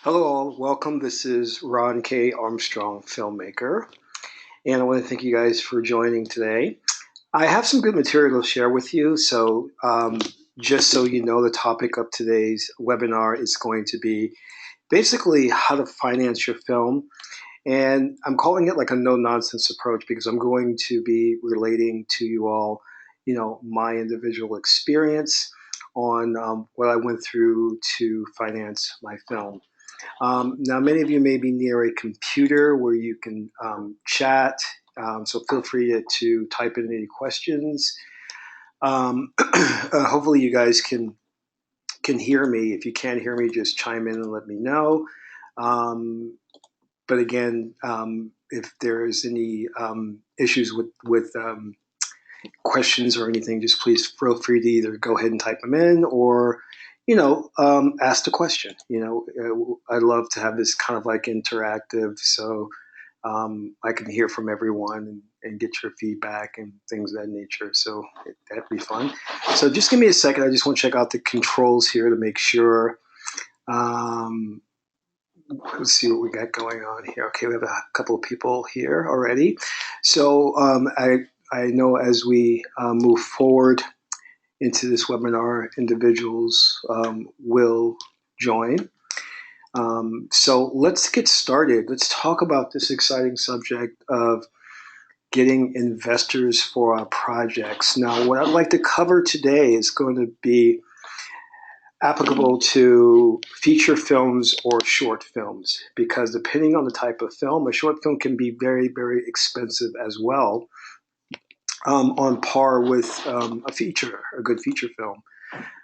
Hello, all. Welcome. This is Ron K. Armstrong, filmmaker, and I want to thank you guys for joining today. I have some good material to share with you. Just so you know, the topic of today's webinar is going to be basically how to finance your film. And I'm calling it like a no nonsense approach because I'm going to be relating to you all, my individual experience on what I went through to finance my film. Now, many of you may be near a computer where you can chat, so feel free to type in any questions. Hopefully, you guys can hear me. If you can't hear me, just chime in and let me know. Um, but again, if there's any issues with questions or anything, just please feel free to either go ahead and type them in or ask the question. I love to have this kind of like interactive, so I can hear from everyone and get your feedback and things of that nature. So that'd be fun. So just give me a second. I just want to check out the controls here to make sure. Um, let's see what we got going on here. Okay, we have a couple of people here already. So I know as we move forward into this webinar, individuals will join. So let's get started. Let's talk about this exciting subject of getting investors for our projects. Now, what I'd like to cover today is going to be applicable to feature films or short films, because depending on the type of film, a short film can be very, very expensive as well, on par with a good feature film.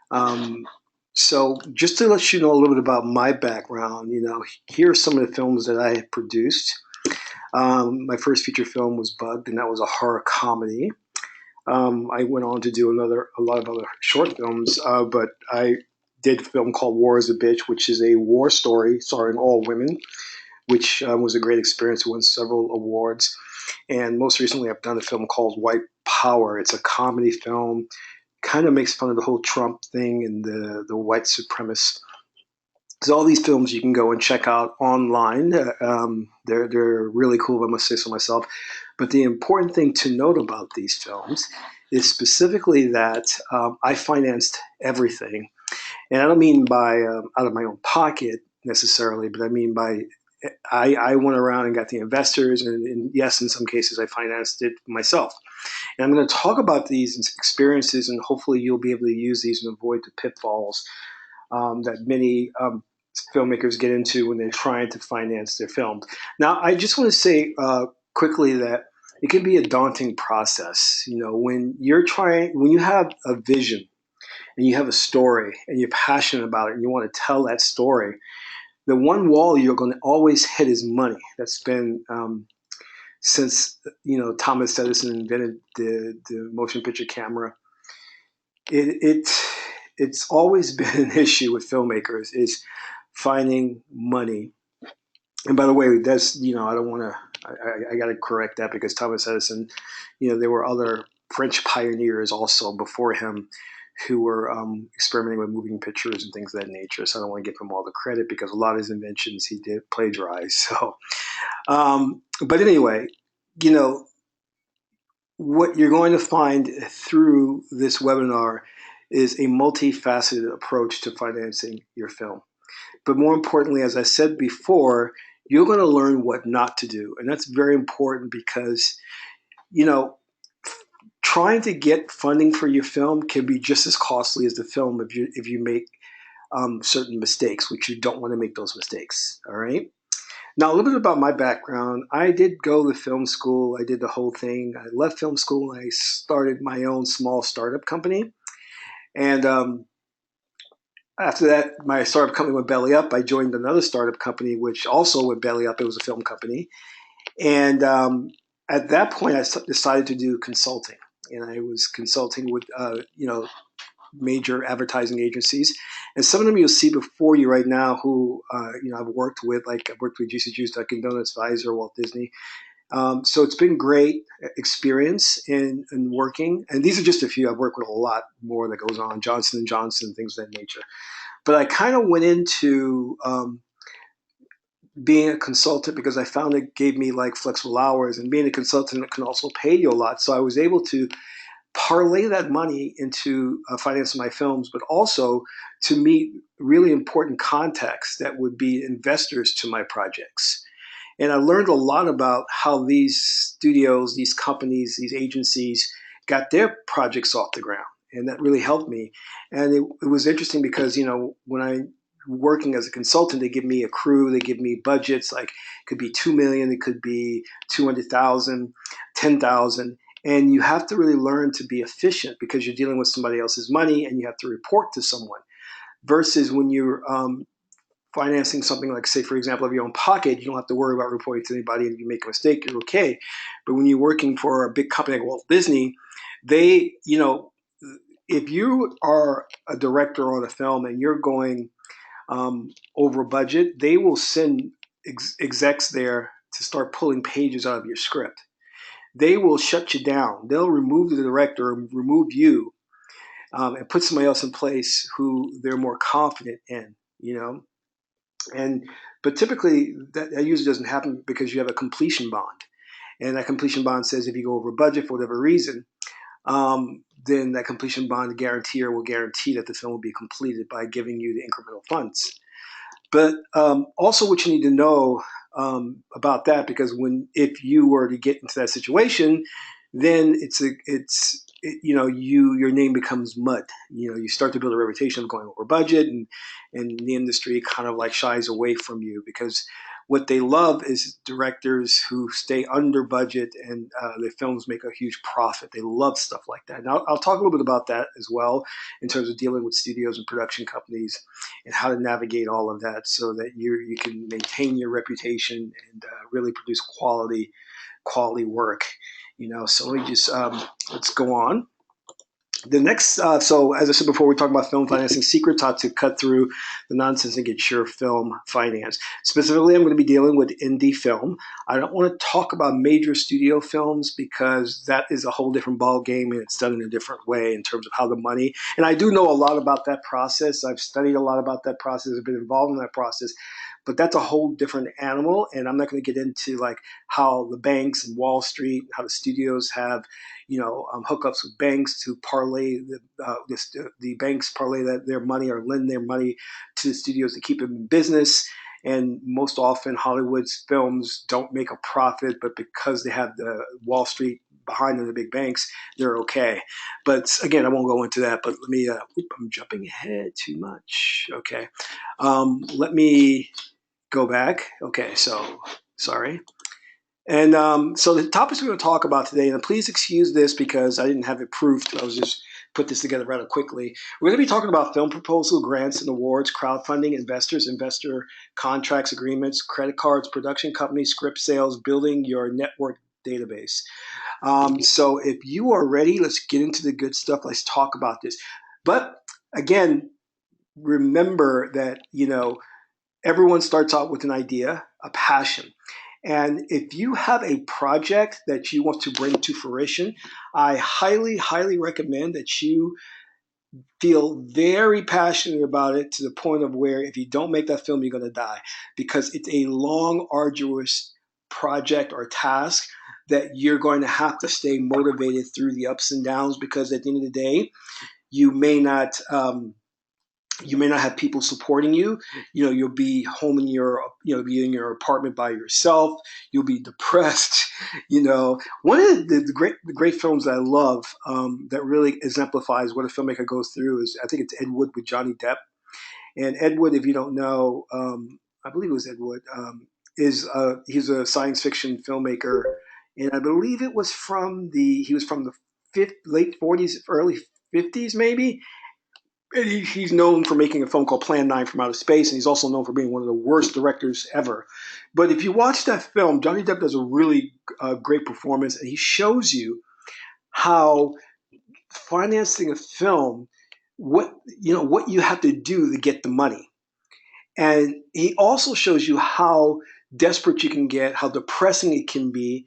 Um, so just to let you know a little bit about my background, here are some of the films that I have produced. My first feature film was Bugged, and that was a horror comedy. I went on to do a lot of other short films, but I did a film called War is a Bitch, which is a war story starring all women, which was a great experience. It won several awards. And most recently, I've done a film called White Power. It's a comedy film, kind of makes fun of the whole Trump thing and the white supremacists. So all these films you can go and check out online. They're really cool, if I must say so myself. But the important thing to note about these films is specifically that I financed everything, and I don't mean by out of my own pocket necessarily, but I mean by I went around and got the investors, and yes, in some cases I financed it myself. And I'm going to talk about these experiences, and hopefully you'll be able to use these and avoid the pitfalls that many filmmakers get into when they're trying to finance their films. Now, I just want to say quickly that it can be a daunting process. When you have a vision and you have a story and you're passionate about it and you want to tell that story, the one wall you're going to always hit is money. That's been since Thomas Edison invented the motion picture camera. It, it it's always been an issue with filmmakers is finding money. And by the way, that's I don't want to. I got to correct that because Thomas Edison, there were other French pioneers also before him who were experimenting with moving pictures and things of that nature. So I don't want to give him all the credit because a lot of his inventions he did plagiarize. But anyway, you know, what you're going to find through this webinar is a multifaceted approach to financing your film. But more importantly, as I said before, you're going to learn what not to do. And that's very important because, you know, trying to get funding for your film can be just as costly as the film if you make certain mistakes, which you don't want to make those mistakes. All right. Now, a little bit about my background. I did go to film school. I did the whole thing. I left film school and I started my own small startup company. And after that, my startup company went belly up. I joined another startup company, which also went belly up. It was a film company. And at that point, I decided to do consulting. And I was consulting with, major advertising agencies. And some of them you'll see before you right now who, I've worked with, like I've worked with Juicy Juice, Dunkin' Donuts, Pfizer, Walt Disney. So it's been great experience in working. And these are just a few. I've worked with a lot more that goes on, Johnson & Johnson, things of that nature. But I kind of went into being a consultant because I found it gave me like flexible hours, and being a consultant can also pay you a lot. So I was able to parlay that money into financing my films, but also to meet really important contacts that would be investors to my projects. And I learned a lot about how these studios, these companies, these agencies got their projects off the ground. And that really helped me. And it was interesting because, when I working as a consultant, they give me a crew, they give me budgets, like it could be 2 million, it could be 200,000, 10,000. And you have to really learn to be efficient because you're dealing with somebody else's money and you have to report to someone. Versus when you're financing something like, say, for example, of your own pocket, you don't have to worry about reporting to anybody, and if you make a mistake, you're okay. But when you're working for a big company like Walt Disney, they, if you are a director on a film and you're going over budget, they will send execs there to start pulling pages out of your script. They will shut you down. They'll remove the director, remove you, and put somebody else in place who they're more confident in. And but typically that usually doesn't happen because you have a completion bond, and that completion bond says if you go over budget for whatever reason, then that completion bond guarantor will guarantee that the film will be completed by giving you the incremental funds. But also, what you need to know about that, because if you were to get into that situation, then your name becomes mud. You start to build a reputation of going over budget, and the industry kind of like shies away from you because what they love is directors who stay under budget and their films make a huge profit. They love stuff like that. And I'll talk a little bit about that as well in terms of dealing with studios and production companies and how to navigate all of that so that you can maintain your reputation and really produce quality work. So let me just let's go on. The next, so as I said before, we talked about film financing secrets, how to cut through the nonsense and get your film financed. Specifically, I'm going to be dealing with indie film. I don't want to talk about major studio films because that is a whole different ball game and it's done in a different way in terms of how the money. And I do know a lot about that process. I've studied a lot about that process. I've been involved in that process. But that's a whole different animal, and I'm not going to get into like how the banks and Wall Street, how the studios have hookups with banks to parlay the banks parlay their money or lend their money to the studios to keep them in business. And most often, Hollywood's films don't make a profit, but because they have the Wall Street behind them, the big banks, they're okay. But again, I won't go into that. But let me. I'm jumping ahead too much. Okay, let me go back. Okay, so sorry. And so the topics we're going to talk about today, and please excuse this because I didn't have it proofed. I was just put this together rather quickly. We're going to be talking about film proposal, grants and awards, crowdfunding, investors, investor contracts, agreements, credit cards, production companies, script sales, building your network database. So if you are ready, let's get into the good stuff. Let's talk about this. But again, remember that, everyone starts out with an idea, a passion. And if you have a project that you want to bring to fruition, I highly, highly recommend that you feel very passionate about it to the point of where if you don't make that film, you're going to die because it's a long, arduous project or task that you're going to have to stay motivated through the ups and downs because at the end of the day, you may not have people supporting you. You'll be home in be in your apartment by yourself. You'll be depressed. One of the great films that I love that really exemplifies what a filmmaker goes through is I think it's Ed Wood with Johnny Depp. And Ed Wood, if you don't know, I believe it was Ed Wood, he's a science fiction filmmaker, and I believe he was from the late 40s, early 50s, maybe. He's known for making a film called Plan 9 from Outer Space, and he's also known for being one of the worst directors ever. But if you watch that film, Johnny Depp does a really great performance, and he shows you how financing a film, what you have to do to get the money. And he also shows you how desperate you can get, how depressing it can be,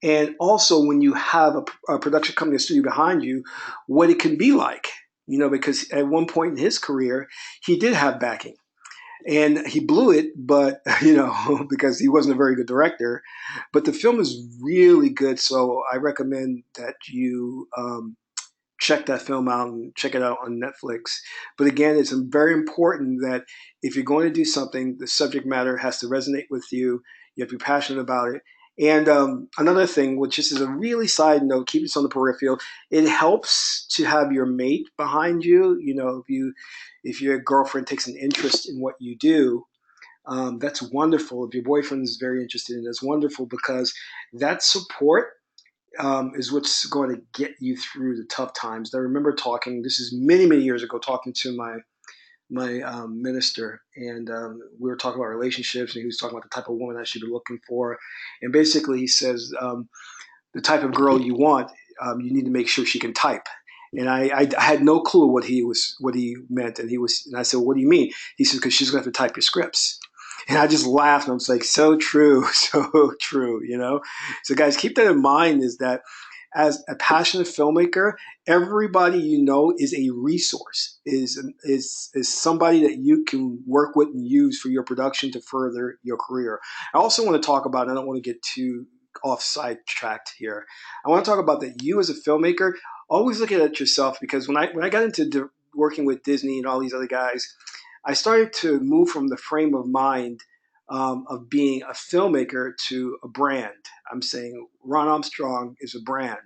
and also when you have a production company, a studio behind you, what it can be like. Because at one point in his career, he did have backing. and he blew it, but because he wasn't a very good director. But the film is really good, so I recommend that you check that film out and check it out on Netflix. But again, it's very important that if you're going to do something, the subject matter has to resonate with you. You have to be passionate about it. And another thing, which is a really side note, keep this on the peripheral. It helps to have your mate behind you. If your girlfriend takes an interest in what you do, that's wonderful. If your boyfriend is very interested in it, that's wonderful because that support is what's going to get you through the tough times. I remember talking. This is many, many years ago. Talking to my minister, and we were talking about relationships, and he was talking about the type of woman I should be looking for. And basically, he says the type of girl you want, you need to make sure she can type. And I had no clue what he meant, and I said, well, "What do you mean?" He said, "Because she's going to have to type your scripts." And I just laughed, and I was like, "So true, so true." So guys, keep that in mind. Is that as a passionate filmmaker, everybody is a resource, is somebody that you can work with and use for your production to further your career. I also want to talk about, I don't want to get too off sidetracked here. I want to talk about that you as a filmmaker, always look at yourself, because when I got into working with Disney and all these other guys, I started to move from the frame of mind of being a filmmaker to a brand. I'm saying Ron Armstrong is a brand.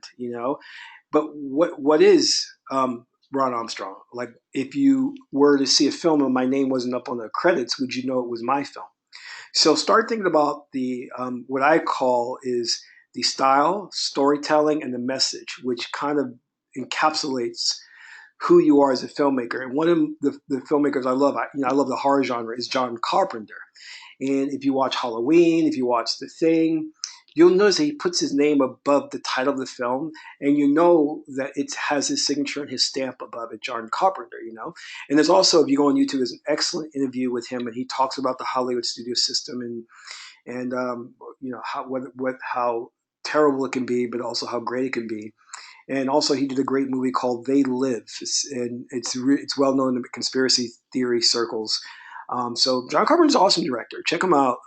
But what is Ron Armstrong? Like, if you were to see a film and my name wasn't up on the credits, would you know it was my film? So start thinking about the what I call is the style, storytelling, and the message, which kind of encapsulates who you are as a filmmaker. And one of the filmmakers I love the horror genre, is John Carpenter. And if you watch Halloween, if you watch The Thing, you'll notice that he puts his name above the title of the film, and you know that it has his signature and his stamp above it, John Carpenter. And there's also, if you go on YouTube, there's an excellent interview with him, and he talks about the Hollywood studio system, and how terrible it can be, but also how great it can be. And also, he did a great movie called They Live, and it's well known in conspiracy theory circles. So John Carpenter's an awesome director. Check him out.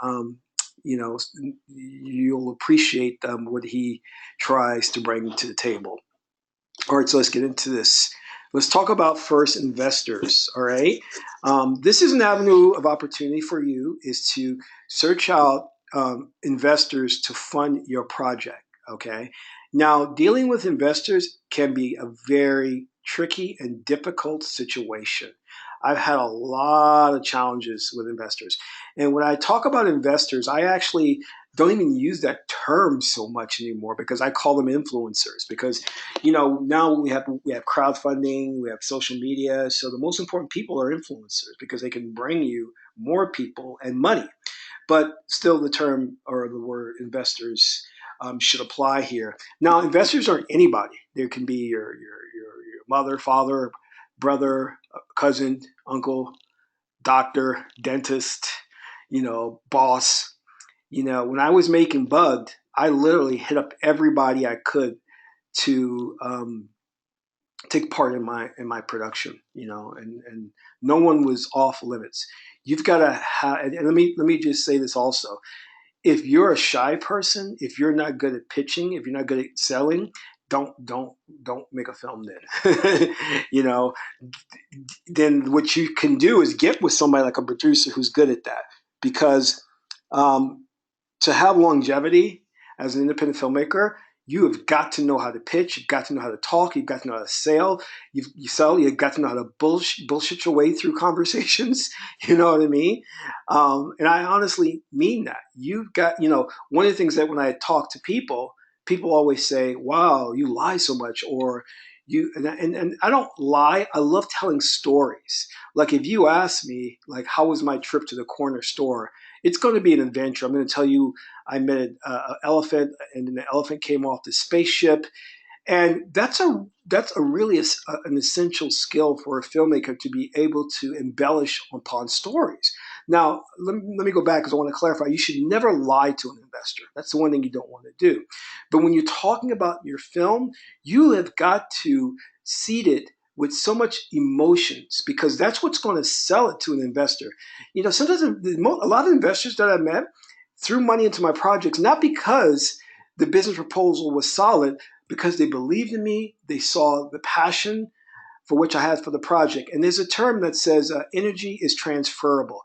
You know, you'll appreciate what he tries to bring to the table. All right, so let's get into this. Let's talk about first investors. All right, this is an avenue of opportunity for you, is to search out investors to fund your project. Okay, now dealing with investors can be a very tricky and difficult situation. I've had a lot of challenges with investors, and when I talk about investors, I actually don't even use that term so much anymore, because I call them influencers. Because now we have crowdfunding, we have social media. So the most important people are influencers, because they can bring you more people and money. But still, the term or the word investors should apply here. Now, investors aren't anybody. There can be your mother, father, brother, cousin, uncle, doctor, dentist, boss. When I was making Bugged, I literally hit up everybody I could to take part in my production. And no one was off limits. You've got to have, and let me just say this also. If you're a shy person, if you're not good at pitching, if you're not good at selling, don't make a film then. you know, then what you can do is get with somebody like a producer who's good at that, because um, to have longevity as an independent filmmaker, you have got to know how to pitch. You've got to know how to talk. You've got to know how to sell. You've got to know how to bullshit your way through conversations. You know what I mean? And I honestly mean that. You've got, one of the things that when I talk to people, people always say, "Wow, you lie so much," or and I don't lie. I love telling stories. Like, if you ask me, like, how was my trip to the corner store? It's going to be an adventure. I'm going to tell you, I met an elephant, and then the elephant came off the spaceship, and that's a really an essential skill for a filmmaker, to be able to embellish upon stories. Now, let me go back, because I want to clarify. You should never lie to an investor. That's the one thing you don't want to do. But when you're talking about your film, you have got to seed it with so much emotions, because that's what's going to sell it to an investor. Sometimes a lot of investors that I met threw money into my projects, not because the business proposal was solid, because they believed in me, they saw the passion for which I had for the project. And there's a term that says energy is transferable.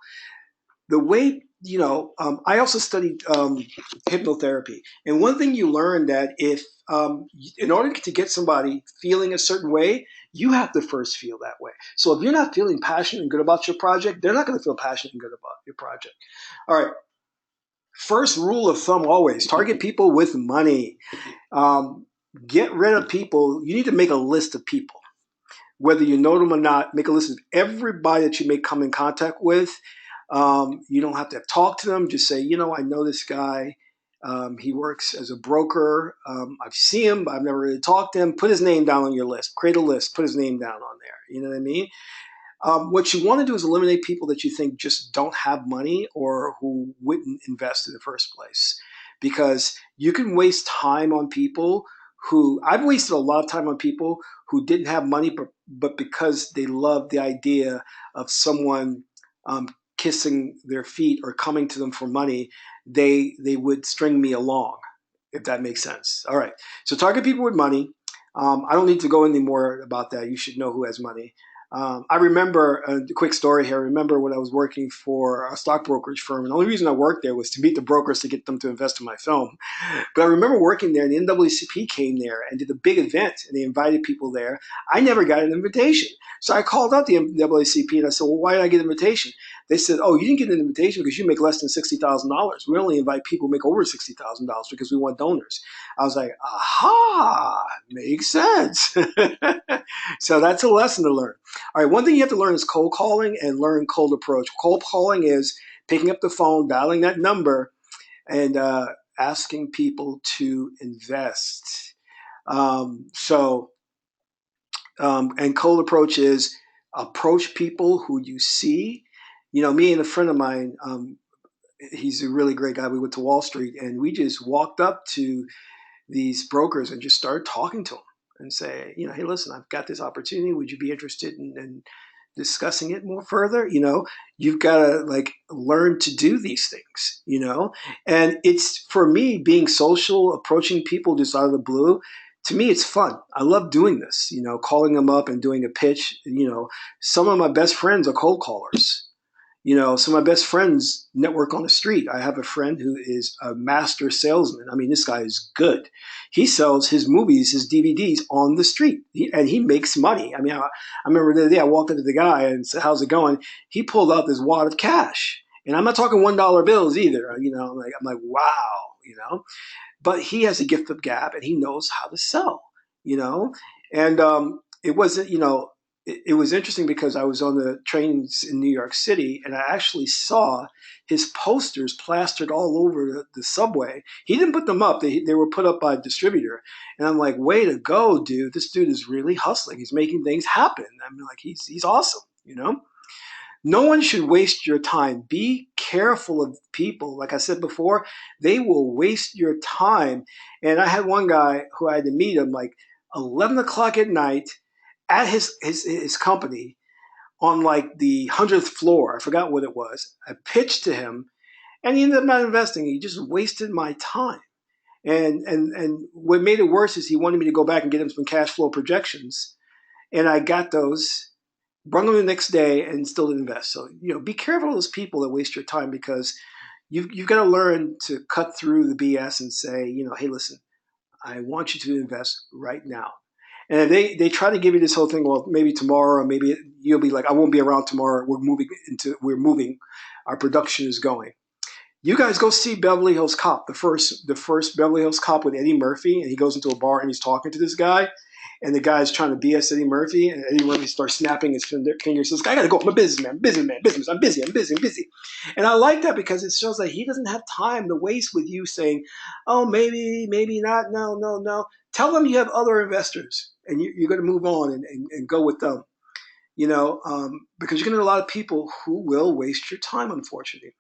The way, I also studied hypnotherapy. And one thing you learn that if, in order to get somebody feeling a certain way, you have to first feel that way. So if you're not feeling passionate and good about your project, they're not going to feel passionate and good about your project. All right. First rule of thumb always target people with money. Um, get rid of people. You need to make a list of people, whether you know them or not. Make a list of everybody that you may come in contact with. You don't have to talk to them. Just say, I know this guy. He works as a broker. I've seen him, but I've never really talked to him. Put his name down on your list. Create a list. Put his name down on there. You know what I mean? What you want to do is eliminate people that you think just don't have money or who wouldn't invest in the first place. Because you can waste time on people who, I've wasted a lot of time on people who didn't have money, but because they loved the idea of someone um, kissing their feet or coming to them for money, they would string me along, if that makes sense. All right. So target people with money. I don't need to go any more about that. You should know who has money. I remember a quick story here. I remember when I was working for a stock brokerage firm, and the only reason I worked there was to meet the brokers to get them to invest in my film. But I remember working there, and the NAACP came there and did a big event, and they invited people there. I never got an invitation. So I called out the NAACP and I said, well, why did I get an invitation? They said, oh, you didn't get an invitation because you make less than $60,000. We only invite people who make over $60,000 because we want donors. I was like, aha, makes sense. So that's a lesson to learn. All right, one thing you have to learn is cold calling and learn cold approach. Cold calling is picking up the phone, dialing that number, and asking people to invest. And cold approach is approach people who you see. Me and a friend of mine, he's a really great guy. We went to Wall Street and we just walked up to these brokers and just started talking to them and say, hey, listen, I've got this opportunity. Would you be interested in discussing it more further? You've got to like learn to do these things, and it's, for me, being social, approaching people just out of the blue. To me, it's fun. I love doing this, calling them up and doing a pitch. Some of my best friends are cold callers. Some of my best friends network on the street. I have a friend who is a master salesman. I mean, this guy is good. He sells his movies, his DVDs on the street, and he makes money. I mean, I remember the other day I walked up to the guy and said, "How's it going?" He pulled out this wad of cash, and I'm not talking $1 bills either. I'm like, wow, But he has a gift of gab, and he knows how to sell. You know, and it wasn't, it was interesting because I was on the trains in New York City and I actually saw his posters plastered all over the subway. He didn't put them up, they were put up by a distributor. And I'm like, way to go, dude. This dude is really hustling. He's making things happen. I mean, like, he's awesome, No one should waste your time. Be careful of people. Like I said before, they will waste your time. And I had one guy who I had to meet him like 11 o'clock at night at his company on like the 100th floor. I forgot what it was. I pitched to him and he ended up not investing. He just wasted my time. And what made it worse is he wanted me to go back and get him some cash flow projections. And I got those, brung them the next day, and still didn't invest. So, be careful of those people that waste your time, because you've got to learn to cut through the BS and say, hey, listen, I want you to invest right now. And they try to give you this whole thing, well, maybe tomorrow, or maybe you'll be like, I won't be around tomorrow. We're moving. Our production is going. You guys go see Beverly Hills Cop, the first Beverly Hills Cop with Eddie Murphy, and he goes into a bar and he's talking to this guy, and the guy's trying to BS Eddie Murphy, and Eddie Murphy starts snapping his fingers. Says, "I gotta go. I'm a businessman, business. I'm busy. I'm busy." And I like that because it shows that he doesn't have time to waste with you saying, "Oh, maybe not. No, no, no." Tell them you have other investors, and you're going to move on and go with them. Because you're going to get a lot of people who will waste your time, unfortunately.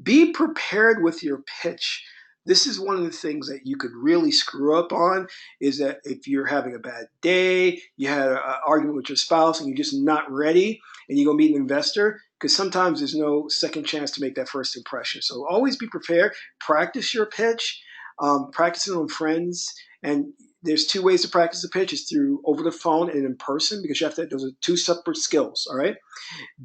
Be prepared with your pitch. this is one of the things that you could really screw up on, is that if you're having a bad day, you had an argument with your spouse and you're just not ready, and you go meet an investor, because sometimes there's no second chance to make that first impression. So always be prepared. Practice your pitch. Practice it on friends. And there's two ways to practice a pitch: is through over the phone and in person, because you have to. Those are two separate skills. All right.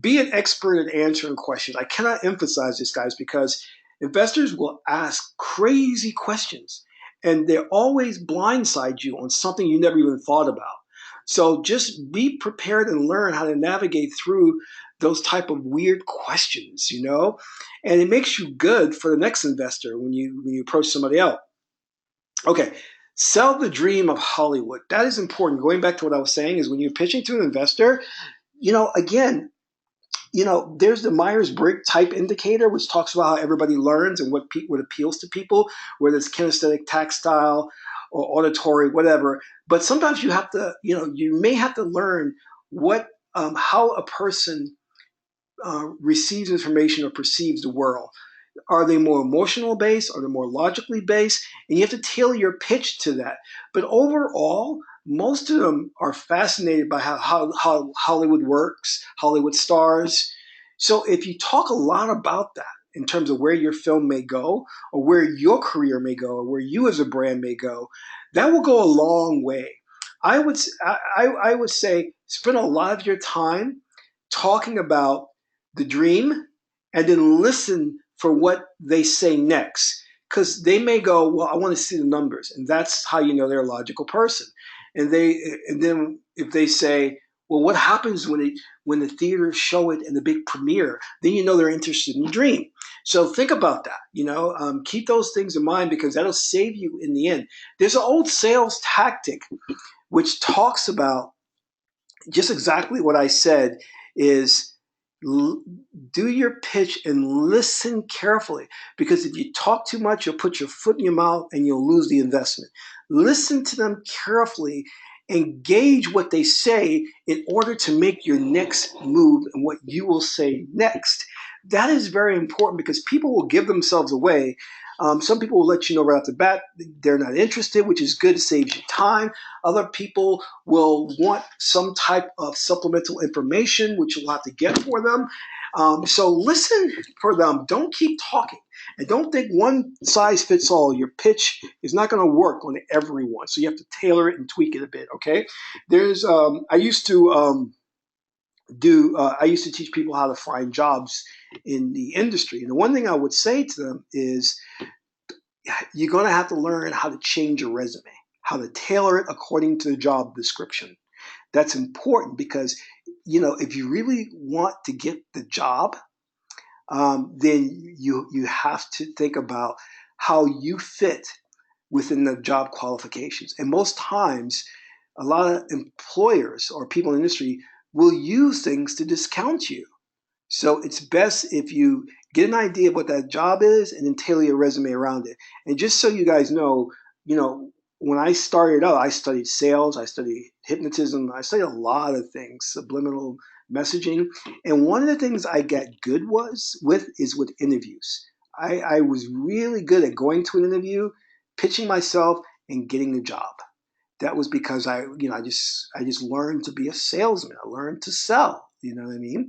Be an expert at answering questions. I cannot emphasize this, guys, because investors will ask crazy questions, and they always blindside you on something you never even thought about. So just be prepared and learn how to navigate through those type of weird questions, and it makes you good for the next investor when you approach somebody else. Okay, sell the dream of Hollywood. That is important. Going back to what I was saying, is when you're pitching to an investor, again, there's the Myers-Briggs type indicator, which talks about how everybody learns and what appeals to people, whether it's kinesthetic, tactile, or auditory, whatever. But sometimes you have to, you may have to learn how a person receives information or perceives the world. Are they more emotional based? Are they more logically based? And you have to tailor your pitch to that. But overall, most of them are fascinated by how Hollywood works, Hollywood stars. So if you talk a lot about that in terms of where your film may go, or where your career may go, or where you as a brand may go, that will go a long way. I would say spend a lot of your time talking about the dream, and then listen for what they say next. Because they may go, well, I want to see the numbers. And that's how you know they're a logical person. And then if they say, well, what happens when the theaters show it in the big premiere? Then you know they're interested in the dream. So think about that. Keep those things in mind, because that'll save you in the end. There's an old sales tactic which talks about just exactly what I said, is do your pitch and listen carefully, because if you talk too much, you'll put your foot in your mouth and you'll lose the investment. Listen to them carefully and gauge what they say in order to make your next move and what you will say next. That is very important, because people will give themselves away. Some people will let you know right off the bat they're not interested, which is good. It saves you time. Other people will want some type of supplemental information, which you'll have to get for them. So listen for them. Don't keep talking. And don't think one size fits all. Your pitch is not going to work on everyone. So you have to tailor it and tweak it a bit, okay? I used to I used to teach people how to find jobs in the industry. And the one thing I would say to them is, you're going to have to learn how to change your resume, how to tailor it according to the job description. That's important, because, if you really want to get the job, then you have to think about how you fit within the job qualifications. And most times, a lot of employers or people in the industry will use things to discount you. So it's best if you get an idea of what that job is and then tailor your resume around it. And just so you guys know, when I started out, I studied sales, I studied hypnotism, I studied a lot of things, subliminal messaging. And one of the things I got good is with interviews. I was really good at going to an interview, pitching myself, and getting the job. That was because I just learned to be a salesman. I learned to sell. You know what I mean?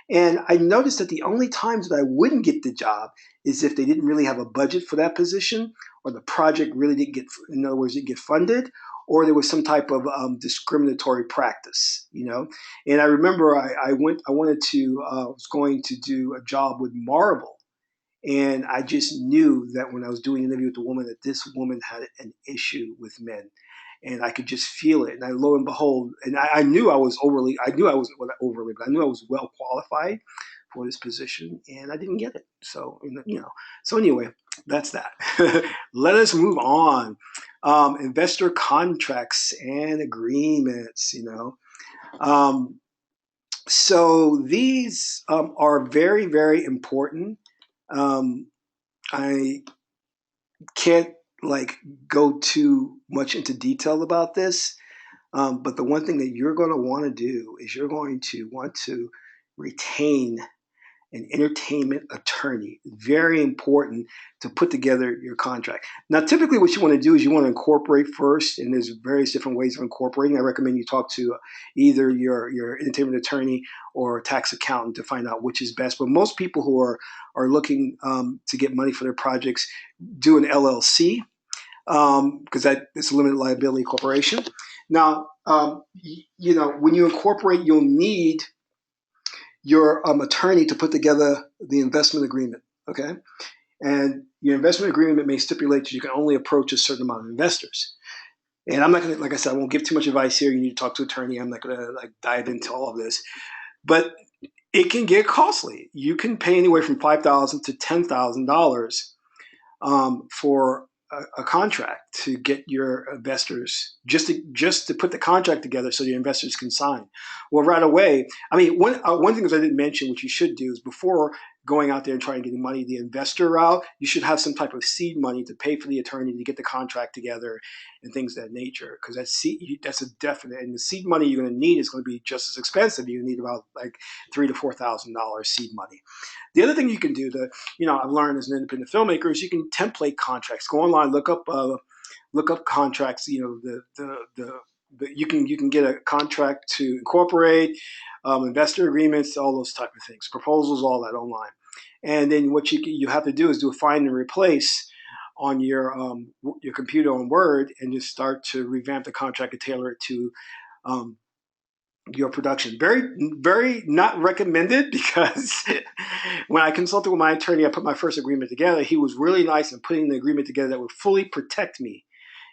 And I noticed that the only times that I wouldn't get the job is if they didn't really have a budget for that position, or the project really didn't get, in other words, didn't get funded, or there was some type of discriminatory practice, And I remember I was going to do a job with Marvel, and I just knew that when I was doing an interview with the woman, that this woman had an issue with men. And I could just feel it. And lo and behold, and I knew I was overly, I knew I wasn't overly, but I knew I was well qualified for this position, and I didn't get it. So, so anyway, that's that. Let us move on. Investor contracts and agreements, So these are very, very important. I can't go too much into detail about this, but the one thing that you're going to want to do is you're going to want to retain an entertainment attorney. Very important to put together your contract. Now, typically what you want to do is you want to incorporate first, and there's various different ways of incorporating. I recommend you talk to either your entertainment attorney or a tax accountant to find out which is best. But most people who are looking to get money for their projects do an LLC, because that it's a limited liability corporation. Now, when you incorporate, you'll need your attorney to put together the investment agreement. Okay, and your investment agreement may stipulate that you can only approach a certain amount of investors. And I'm not going to, like I said, I won't give too much advice here. You need to talk to an attorney. I'm not going to dive into all of this, but it can get costly. You can pay anywhere from $5,000 to $10,000 for a contract to get your investors, just to put the contract together so your investors can sign. Well, right away, I mean, one thing that I didn't mention, which you should do, is before going out there and trying to get money the investor route, you should have some type of seed money to pay for the attorney to get the contract together and things of that nature. Because that's a definite, and the seed money you're going to need is going to be just as expensive. You need about like $3,000 to $4,000 seed money. The other thing you can do I've learned as an independent filmmaker is you can template contracts. Go online, look up contracts. You can get a contract to incorporate, investor agreements, all those type of things, proposals, all that online. And then what you have to do is do a find and replace on your computer on Word, and just start to revamp the contract and tailor it to your production. Very, very not recommended, because when I consulted with my attorney, I put my first agreement together. He was really nice in putting the agreement together that would fully protect me,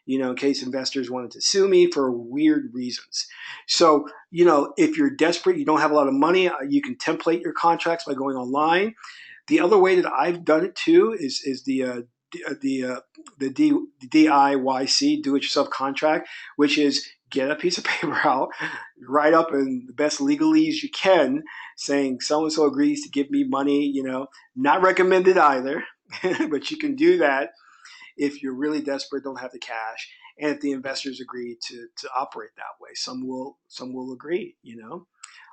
in case investors wanted to sue me for weird reasons. So, if you're desperate, you don't have a lot of money, you can template your contracts by going online. The other way that I've done it too is the DIYC, do-it-yourself contract, which is get a piece of paper out, write up in the best legalese you can, saying so-and-so agrees to give me money, not recommended either, but you can do that if you're really desperate, don't have the cash, and if the investors agree to operate that way. Some will agree,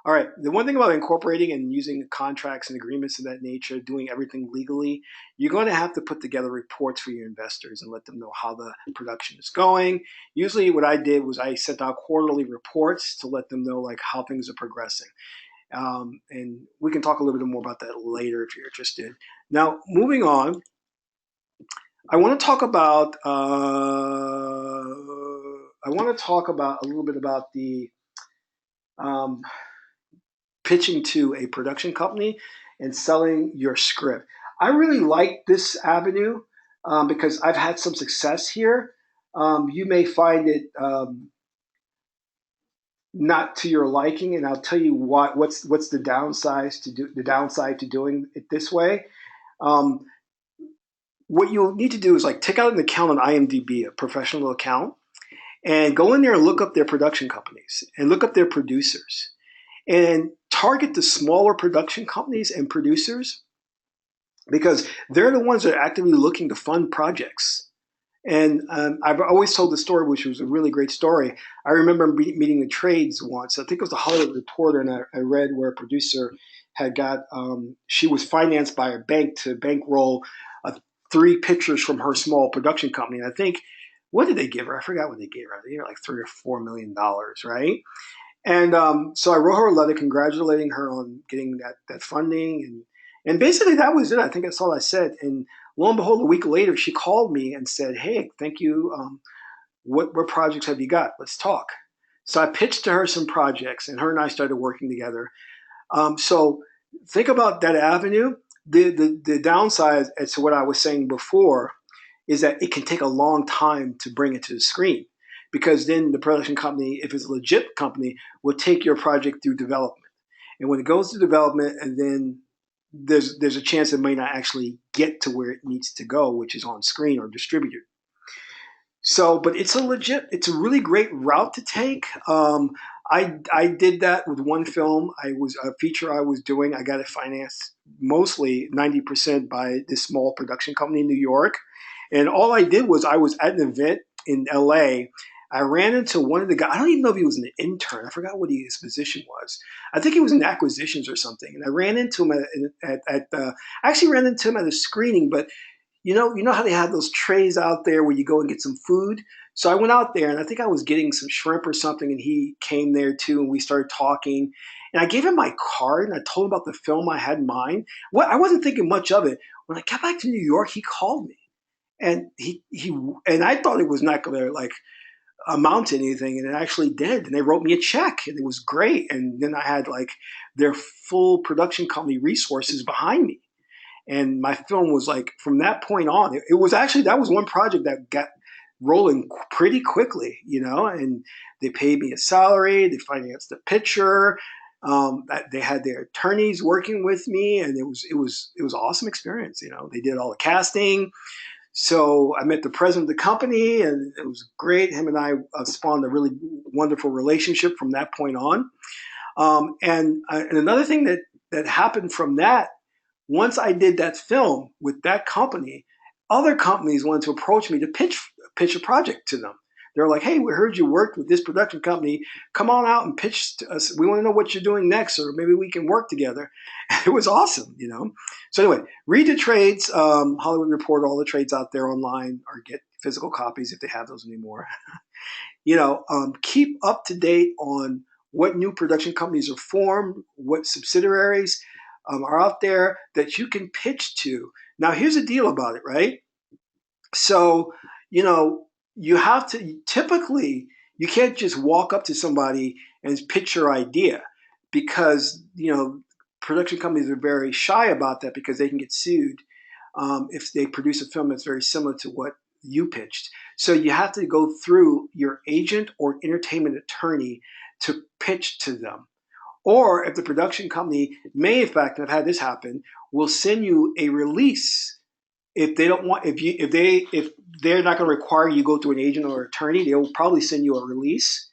All right, the one thing about incorporating and using contracts and agreements of that nature, doing everything legally, you're going to have to put together reports for your investors and let them know how the production is going. Usually what I did was I sent out quarterly reports to let them know like how things are progressing. And we can talk a little bit more about that later if you're interested. Now, moving on, I want to talk about a little bit about the pitching to a production company and selling your script. I really like this avenue because I've had some success here. You may find it not to your liking, and I'll tell you what's the downside to doing it this way. Um, what you'll need to do is like take out an account on IMDb, a professional account, and go in there and look up their production companies and look up their producers and target the smaller production companies and producers, because they're the ones that are actively looking to fund projects. And I've always told the story, which was a really great story. I remember meeting the trades once. I think it was the Hollywood Reporter, and I read where a producer had got, she was financed by a bank to bankroll 3 pictures from her small production company. And I think, what did they give her? I forgot what they gave her. They gave her like $3 or $4 million, right? And so I wrote her a letter congratulating her on getting that funding, and basically that was it. I think that's all I said. And lo and behold, a week later, she called me and said, "Hey, thank you. What projects have you got? Let's talk." So I pitched to her some projects, and her and I started working together. So think about that avenue. The downside, as to what I was saying before, is that it can take a long time to bring it to the screen, because then the production company, if it's a legit company, will take your project through development. And when it goes through development, and then there's a chance it may not actually get to where it needs to go, which is on screen or distributed. So, but it's a really great route to take. I did that with one film. I was a feature I was doing. I got it financed mostly 90% by this small production company in New York. And all I did was I was at an event in LA. I ran into one of the guys. I don't even know if he was an intern. I forgot what his position was. I think he was in acquisitions or something. And I ran into him I actually ran into him at a screening, but you know how they have those trays out there where you go and get some food. So I went out there and I think I was getting some shrimp or something, and he came there too, and we started talking. And I gave him my card and I told him about the film I had in mind. What I wasn't thinking much of it. When I got back to New York, he called me, and he and I thought it was not going to like amount to anything, and it actually did. And they wrote me a check, and it was great. And then I had like their full production company resources behind me, and my film was like from that point on. It was actually that was one project that got rolling pretty quickly, and they paid me a salary, they financed the picture. They had their attorneys working with me, and it was an awesome experience. They did all the casting. So I met the president of the company, and it was great. Him and I spawned a really wonderful relationship from that point on. And another thing that happened from that, once I did that film with that company, other companies wanted to approach me to pitch a project to them. They're like, "Hey, we heard you worked with this production company. Come on out and pitch to us. We want to know what you're doing next, or maybe we can work together." It was awesome. So anyway, read the trades. Hollywood Report, all the trades out there online, or get physical copies if they have those anymore. Keep up to date on what new production companies are formed, what subsidiaries are out there that you can pitch to. Now, here's the deal about it, right? So, you know, you have to typically, you can't just walk up to somebody and pitch your idea, because, production companies are very shy about that because they can get sued if they produce a film that's very similar to what you pitched. So you have to go through your agent or entertainment attorney to pitch to them. Or if the production company may, in fact, and I've had this happen, will send you a release if they don't want if they're not going to require you go through an agent or attorney. They'll probably send you a release.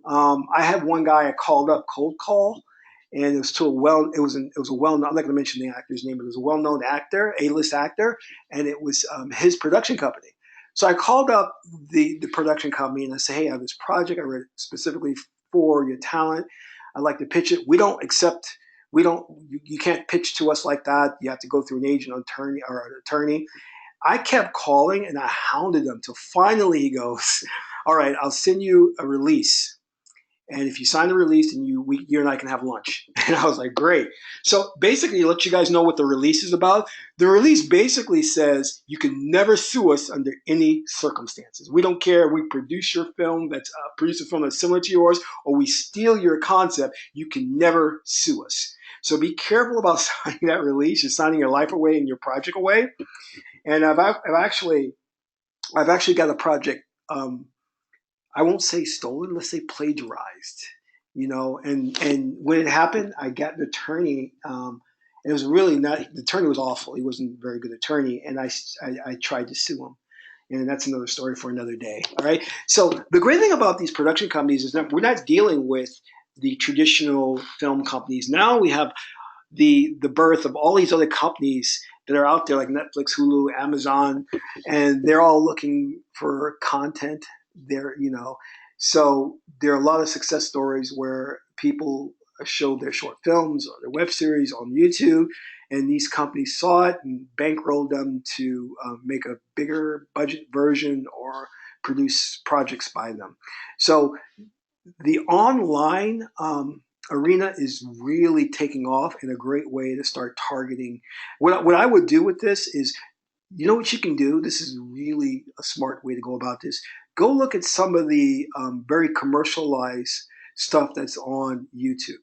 I had one guy I called up cold call, and it was to a well known. I'm not going to mention the actor's name, but it was a well known actor, A-list actor, and it was his production company. So I called up the production company and I said, "Hey, I have this project I read specifically for your talent. I'd like to pitch it. We don't accept. We don't. You can't pitch to us like that. You have to go through an agent, attorney, or an attorney." I kept calling and I hounded him till finally he goes, "All right, I'll send you a release. And if you sign the release, then you and I can have lunch." And I was like, "Great." So basically, let you guys know what the release is about. The release basically says you can never sue us under any circumstances. We don't care. We produce your film produce a film that's similar to yours, or we steal your concept. You can never sue us. So be careful about signing that release. You're signing your life away and your project away. And I've actually got a project. I won't say stolen, let's say plagiarized, and when it happened, I got an attorney. It was really not, the attorney was awful. He wasn't a very good attorney. And I tried to sue him. And that's another story for another day. All right. So the great thing about these production companies is that we're not dealing with the traditional film companies. Now we have the birth of all these other companies that are out there like Netflix, Hulu, Amazon, and they're all looking for content. So there are a lot of success stories where people show their short films or their web series on YouTube, and these companies saw it and bankrolled them to make a bigger budget version or produce projects by them. So the online arena is really taking off in a great way to start targeting. What I would do with this is, what you can do? This is really a smart way to go about this. Go look at some of the very commercialized stuff that's on YouTube.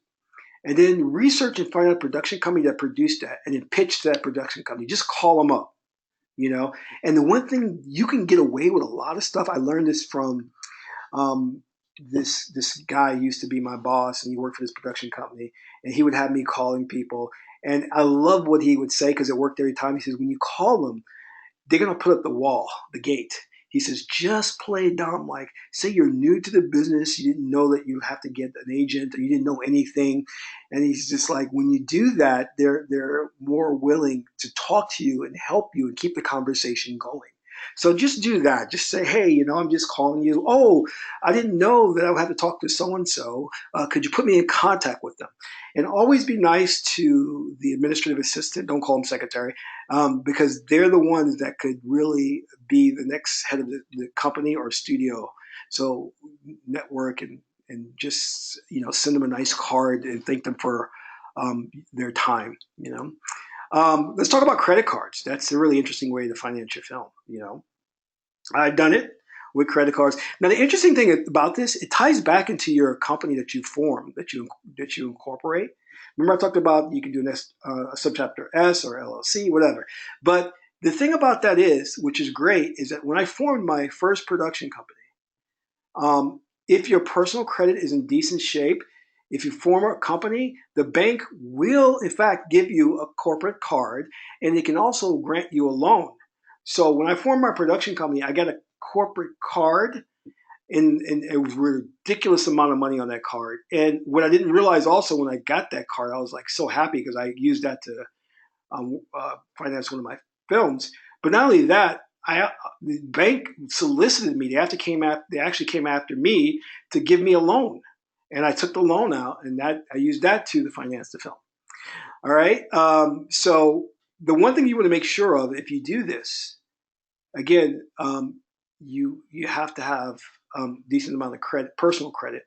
And then research and find out a production company that produced that, and then pitch to that production company. Just call them up. And the one thing, you can get away with a lot of stuff. I learned this from this guy used to be my boss, and he worked for this production company, and he would have me calling people, and I love what he would say because it worked every time. He says, when you call them, they're going to put up the wall, the gate. He says, just play dumb. Like, say you're new to the business, you didn't know that you have to get an agent, or you didn't know anything. And he's just like, when you do that, they're more willing to talk to you and help you and keep the conversation going. So just do that. Just say, hey, I'm just calling you. Oh, I didn't know that I would have to talk to so and so. Could you put me in contact with them? And always be nice to the administrative assistant. Don't call them secretary, because they're the ones that could really be the next head of the company or studio. So network and just send them a nice card and thank them for their time. Let's talk about credit cards. That's a really interesting way to finance your film. I've done it with credit cards. Now, the interesting thing about this, it ties back into your company that you form, that you incorporate. Remember, I talked about you can do a subchapter S or LLC, whatever. But the thing about that is, which is great, is that when I formed my first production company, if your personal credit is in decent shape, if you form a company, the bank will, in fact, give you a corporate card, and it can also grant you a loan. So when I formed my production company, I got a corporate card, and it was a ridiculous amount of money on that card. And what I didn't realize also when I got that card, I was like so happy because I used that to finance one of my films. But not only that, the bank solicited me. They actually came after me to give me a loan, and I took the loan out, and that I used that to finance the film. All right. So the one thing you want to make sure of if you do this, again, you have to have decent amount of credit, personal credit.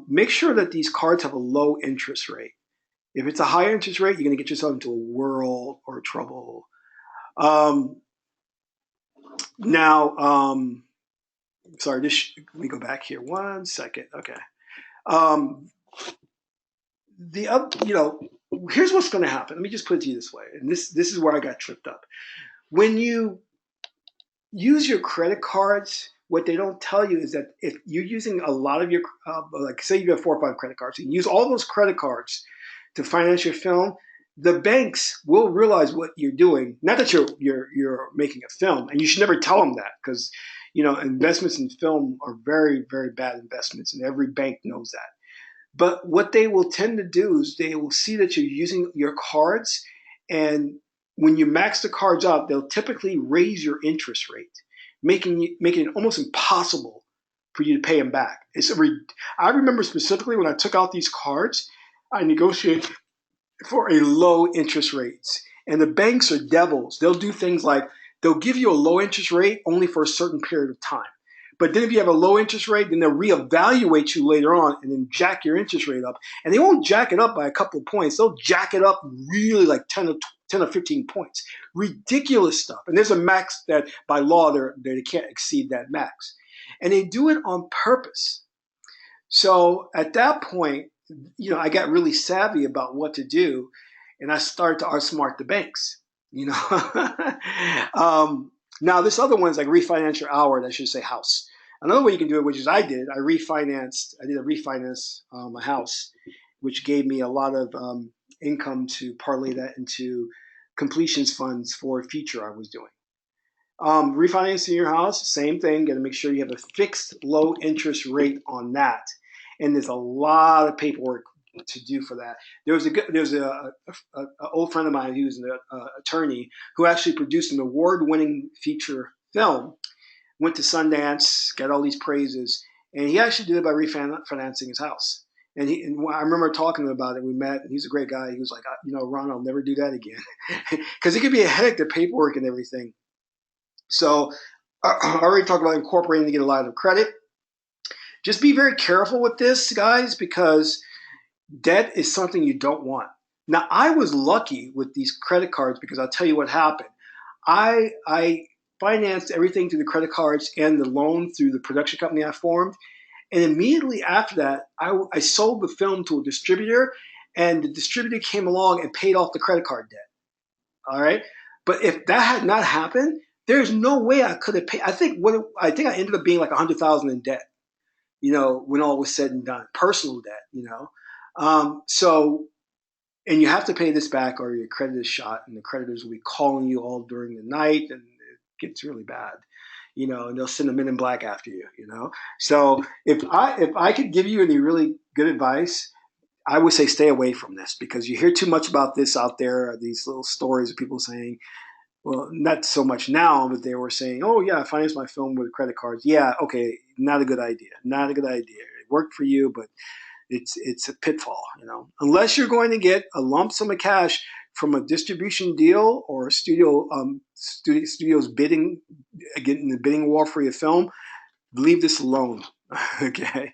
Make sure that these cards have a low interest rate. If it's a high interest rate, you're going to get yourself into a world or trouble. Um, now, sorry, let me go back here 1 second. Okay. Um, here's what's going to happen. Let me just put it to you this way, and this is where I got tripped up. When you use your credit cards, what they don't tell you is that if you're using a lot of your, like say you have 4 or 5 credit cards, you use all those credit cards to finance your film. The banks will realize what you're doing. Not that you're making a film, and you should never tell them that because investments in film are very, very bad investments, and every bank knows that. But what they will tend to do is they will see that you're using your cards, and when you max the cards out, they'll typically raise your interest rate, making it almost impossible for you to pay them back. I remember specifically when I took out these cards, I negotiated for a low interest rates. And the banks are devils. They'll do things like they'll give you a low interest rate only for a certain period of time. But then if you have a low interest rate, then they'll reevaluate you later on and then jack your interest rate up. And they won't jack it up by a couple of points. They'll jack it up really like 10 or 15 points. Ridiculous stuff. And there's a max that by law they can't exceed that max. And they do it on purpose. So at that point, I got really savvy about what to do, and I started to outsmart the banks. Now this other one is like refinance your hour. That should say house. Another way you can do it, which is I did a refinance a house, which gave me a lot of income to parlay that into completions funds for a feature I was doing. Refinancing your house, same thing. Got to make sure you have a fixed low interest rate on that, and there's a lot of paperwork to do for that. There was a old friend of mine who was an attorney who actually produced an award-winning feature film. Went to Sundance, got all these praises, and he actually did it by refinancing his house. And I remember talking to him about it. We met, and he's a great guy. He was like, Ron, I'll never do that again, because it could be a headache, the paperwork and everything. So I already talked about incorporating to get a lot of credit. Just be very careful with this, guys, because debt is something you don't want. Now, I was lucky with these credit cards because I'll tell you what happened. I financed everything through the credit cards and the loan through the production company I formed. And immediately after that, I sold the film to a distributor, and the distributor came along and paid off the credit card debt. All right. But if that had not happened, there's no way I could have paid. I think I ended up being like $100,000 in debt, when all was said and done, personal debt, So, and you have to pay this back or your credit is shot, and the creditors will be calling you all during the night, and it gets really bad, and they'll send a men in black after you, So if I could give you any really good advice, I would say stay away from this because you hear too much about this out there, these little stories of people saying, well, not so much now, but they were saying, "Oh yeah, I financed my film with credit cards." Yeah, okay, not a good idea. Not a good idea. It worked for you, but it's a pitfall. Unless you're going to get a lump sum of cash from a distribution deal or a studios bidding, getting the bidding war for your film. Leave this alone. Okay.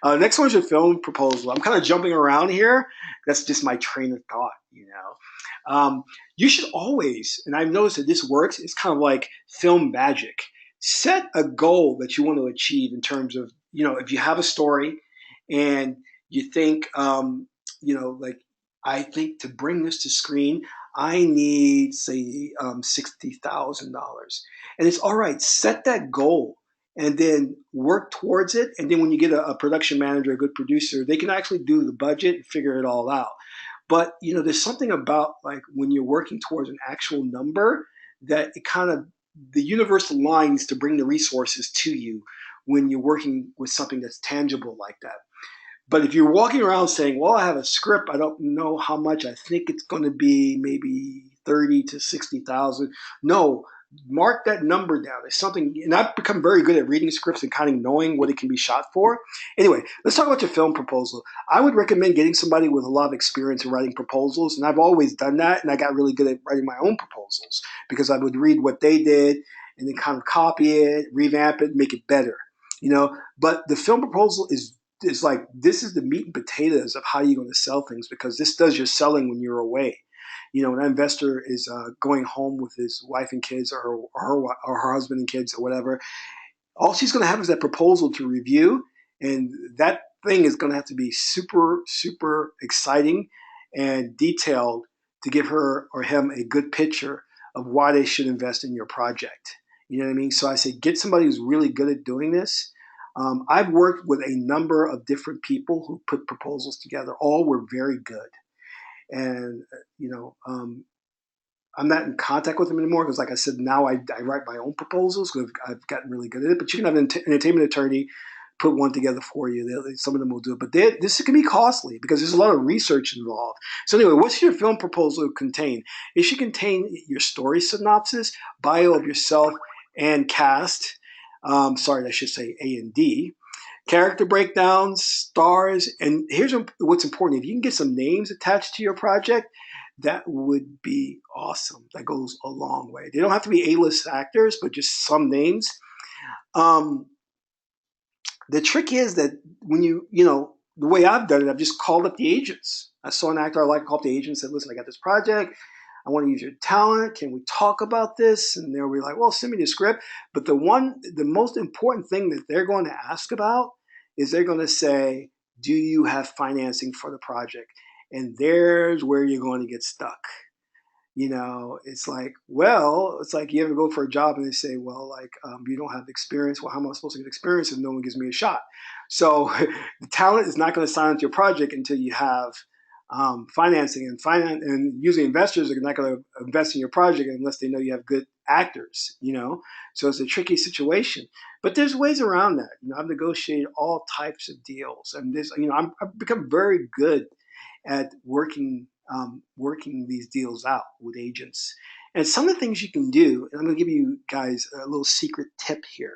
Next one's your film proposal. I'm kind of jumping around here. That's just my train of thought. You should always, and I've noticed that this works, it's kind of like film magic. Set a goal that you want to achieve in terms of, if you have a story and you think, like, I think to bring this to screen, I need, say, $60,000. And it's all right, set that goal and then work towards it. And then when you get a production manager, a good producer, they can actually do the budget and figure it all out. But there's something about like when you're working towards an actual number that it kind of the universe aligns to bring the resources to you when you're working with something that's tangible like that. But if you're walking around saying, "Well, I have a script. I don't know how much. I think it's going to be maybe 30 to 60,000." No, mark that number down. It's something, and I've become very good at reading scripts and kind of knowing what it can be shot for. Anyway, let's talk about your film proposal. I would recommend getting somebody with a lot of experience in writing proposals, and I've always done that, and I got really good at writing my own proposals because I would read what they did and then kind of copy it, revamp it, make it better. But the film proposal is like this is the meat and potatoes of how you're going to sell things because this does your selling when you're away. When an investor is going home with his wife and kids or her husband and kids or whatever, all she's going to have is that proposal to review, and that thing is going to have to be super, super exciting and detailed to give her or him a good picture of why they should invest in your project. You know what I mean? So I say get somebody who's really good at doing this. I've worked with a number of different people who put proposals together. All were very good, and you know, I'm not in contact with them anymore because, like I said, now I write my own proposals because I've gotten really good at it. But you can have an entertainment attorney put one together for you. Some of them will do it, but this can be costly because there's a lot of research involved. So anyway, what's your film proposal contain? It should contain your story synopsis, bio of yourself and cast. Sorry, I should say A and D. Character breakdowns, stars, and here's what's important. If you can get some names attached to your project, that would be awesome. That goes a long way. They don't have to be A-list actors, but just some names. Um, the trick is that when the way I've done it, I've just called up the agents. I saw an actor I like, called the agent and said, "Listen, I got this project. I want to use your talent. Can we talk about this?" And they'll be like, "Well, send me the script." But the most important thing that they're going to ask about is they're going to say, "Do you have financing for the project?" And there's where you're going to get stuck. It's like you ever go for a job and they say, well, like, you don't have experience. Well, how am I supposed to get experience if no one gives me a shot? So the talent is not going to sign up to your project until you have financing and usually investors are not going to invest in your project unless they know you have good actors. So it's a tricky situation, but there's ways around that. I've negotiated all types of deals and I've become very good at working these deals out with agents. And some of the things you can do, and I'm going to give you guys a little secret tip here,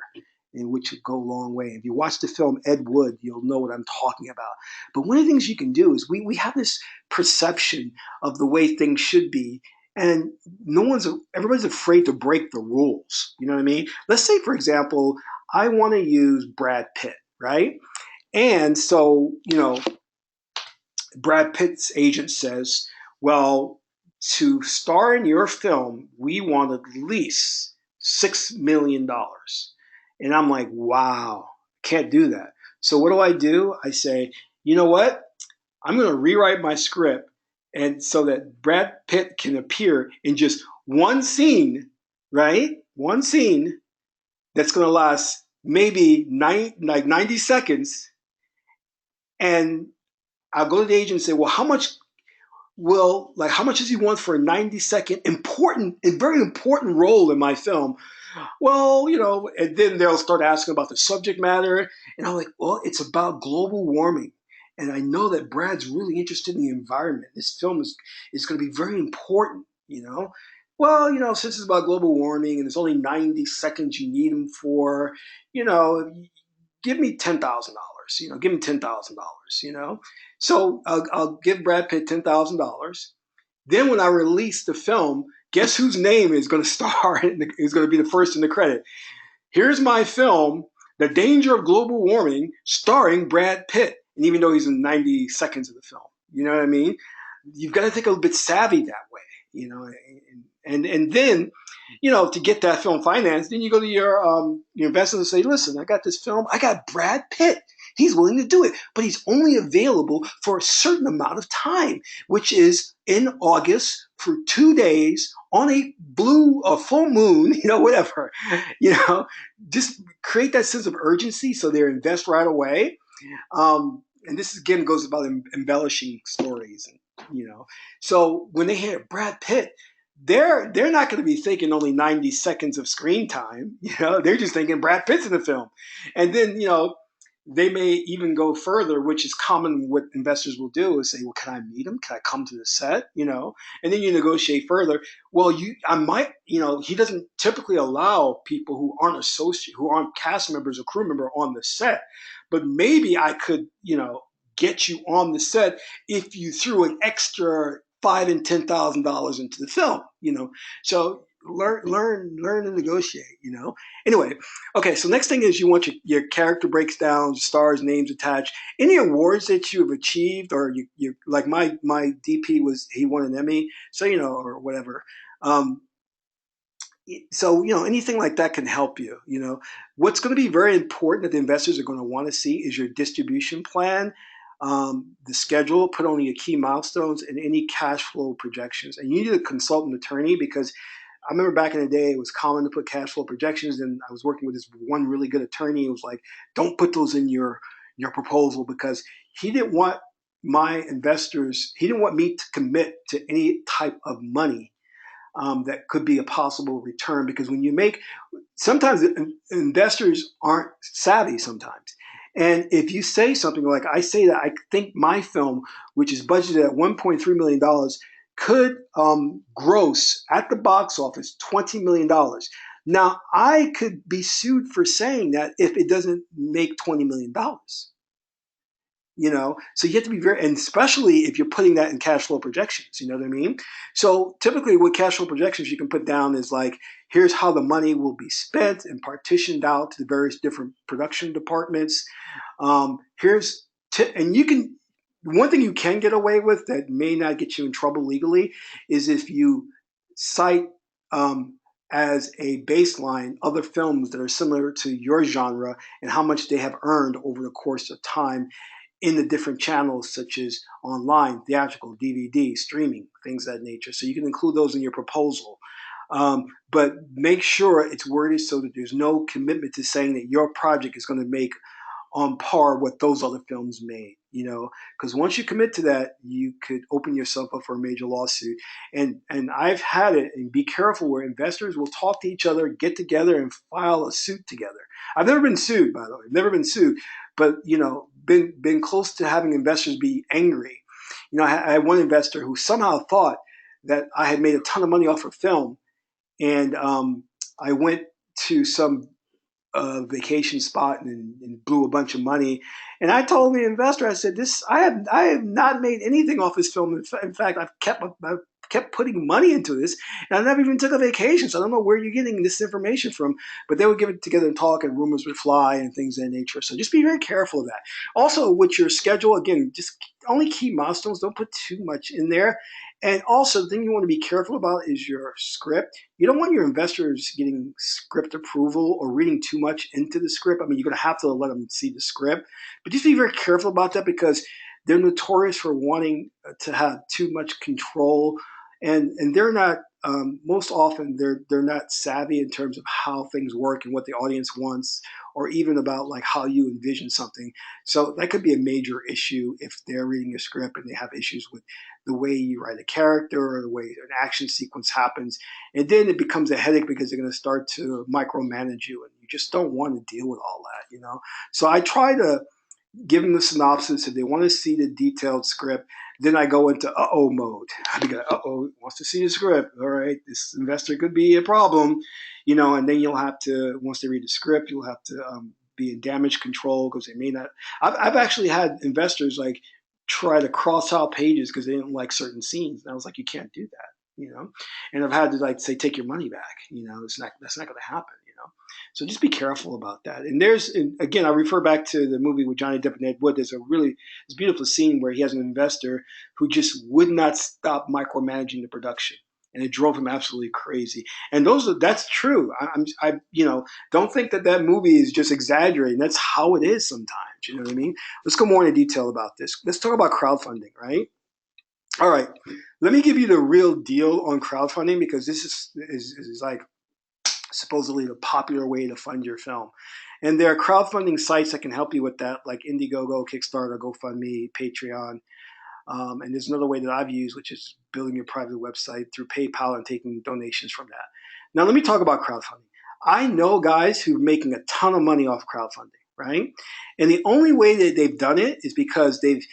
in which would go a long way. If you watch the film Ed Wood, you'll know what I'm talking about. But one of the things you can do is we have this perception of the way things should be, and everybody's afraid to break the rules. You know what I mean? Let's say, for example, I want to use Brad Pitt, right? And so, Brad Pitt's agent says, well, to star in your film, we want at least $6 million. And I'm like, wow, can't do that. So what do? I say, you know what? I'm going to rewrite my script and so that Brad Pitt can appear in just one scene, right? One scene that's going to last maybe 90 seconds. And I'll go to the agent and say, well, how much does he want for a 90-second very important role in my film? Well, and then they'll start asking about the subject matter. And I'm like, well, it's about global warming. And I know that Brad's really interested in the environment. This film is going to be very important. well, since it's about global warming and there's only 90 seconds you need them for, you know, give me $10,000. Give me $10,000. So I'll give Brad Pitt $10,000. Then when I release the film, guess whose name is going to star? Is going to be the first in the credit? Here's my film, The Danger of Global Warming, starring Brad Pitt. And even though he's in 90 seconds of the film, you know what I mean? You've got to think a bit savvy that way, and then, to get that film financed, then you go to your investors and say, listen, I got this film, I got Brad Pitt. He's willing to do it, but he's only available for a certain amount of time, which is in August for 2 days on a full moon, whatever, you know, just create that sense of urgency so they invest right away. And this again goes about embellishing stories, and so when they hear Brad Pitt, they're not going to be thinking only 90 seconds of screen time. They're just thinking Brad Pitt's in the film, and then they may even go further, which is common. What investors will do is say, well, can I meet him? Can I come to the set? And then you negotiate further. Well, I might, he doesn't typically allow people who who aren't cast members or crew member on the set, but maybe I could, get you on the set if you threw an extra $5,000 and $10,000 into the film. So learn to negotiate. Anyway, okay, so next thing is you want your character breaks down, stars, names attached. Any awards that you have achieved, or you like my DP he won an Emmy, so or whatever. So anything like that can help you. What's going to be very important that the investors are going to want to see is your distribution plan, the schedule, put on your key milestones, and any cash flow projections. And you need to consult an attorney, because I remember back in the day, it was common to put cash flow projections, and I was working with this one really good attorney. It was like, don't put those in your proposal, because he didn't want he didn't want me to commit to any type of money that could be a possible return. Because sometimes investors aren't savvy sometimes. And if you say something like, I say that I think my film, which is budgeted at $1.3 million, could gross at the box office $20 million. Now, I could be sued for saying that if it doesn't make $20 million. So you have to be and especially if you're putting that in cash flow projections, you know what I mean? So typically with cash flow projections, you can put down is like, here's how the money will be spent and partitioned out to the various different production departments. And one thing you can get away with that may not get you in trouble legally is if you cite as a baseline other films that are similar to your genre and how much they have earned over the course of time in the different channels, such as online, theatrical, DVD, streaming, things of that nature. So you can include those in your proposal. But make sure it's worded so that there's no commitment to saying that your project is going to make on par with those other films made, because once you commit to that, you could open yourself up for a major lawsuit. And I've had it, and be careful where investors will talk to each other, get together and file a suit together. I've never been sued, by the way, never been sued, but, been close to having investors be angry. I had one investor who somehow thought that I had made a ton of money off of film. And I went to some vacation spot and blew a bunch of money. And I told the investor, I said, I have not made anything off this film. In fact, I've kept putting money into this, and I never even took a vacation. So I don't know where you're getting this information from. But they would get it together and talk, and rumors would fly and things of that nature. So just be very careful of that. Also, with your schedule, again, just only key milestones. Don't put too much in there. And also, the thing you want to be careful about is your script. You don't want your investors getting script approval or reading too much into the script. I mean, you're going to have to let them see the script, but just be very careful about that, because they're notorious for wanting to have too much control, and they're not. Most often, they're not savvy in terms of how things work and what the audience wants, or even about like how you envision something. So that could be a major issue if they're reading a script and they have issues with the way you write a character or the way an action sequence happens. And then it becomes a headache because they're going to start to micromanage you, and you just don't want to deal with all that. So I try to give them the synopsis. If they want to see the detailed script, then I go into uh-oh mode. I go, uh-oh, wants to see the script. All right, this investor could be a problem, and then you'll have to, once they read the script, you'll have to be in damage control because they may not. I've actually had investors like try to cross out pages because they didn't like certain scenes. And I was like, you can't do that. And I've had to like say, take your money back. That's not going to happen. So just be careful about that. And again, I refer back to the movie with Johnny Depp and Ed Wood. There's this beautiful scene where he has an investor who just would not stop micromanaging the production, and it drove him absolutely crazy. And that's true. Don't think that movie is just exaggerating. That's how it is sometimes. You know what I mean? Let's go more into detail about this. Let's talk about crowdfunding, right? All right. Let me give you the real deal on crowdfunding because this is like supposedly the popular way to fund your film. And there are crowdfunding sites that can help you with that, like Indiegogo, Kickstarter, GoFundMe, Patreon. And there's another way that I've used, which is building your private website through PayPal and taking donations from that. Now, let me talk about crowdfunding. I know guys who are making a ton of money off crowdfunding, right? And the only way that they've done it is because they've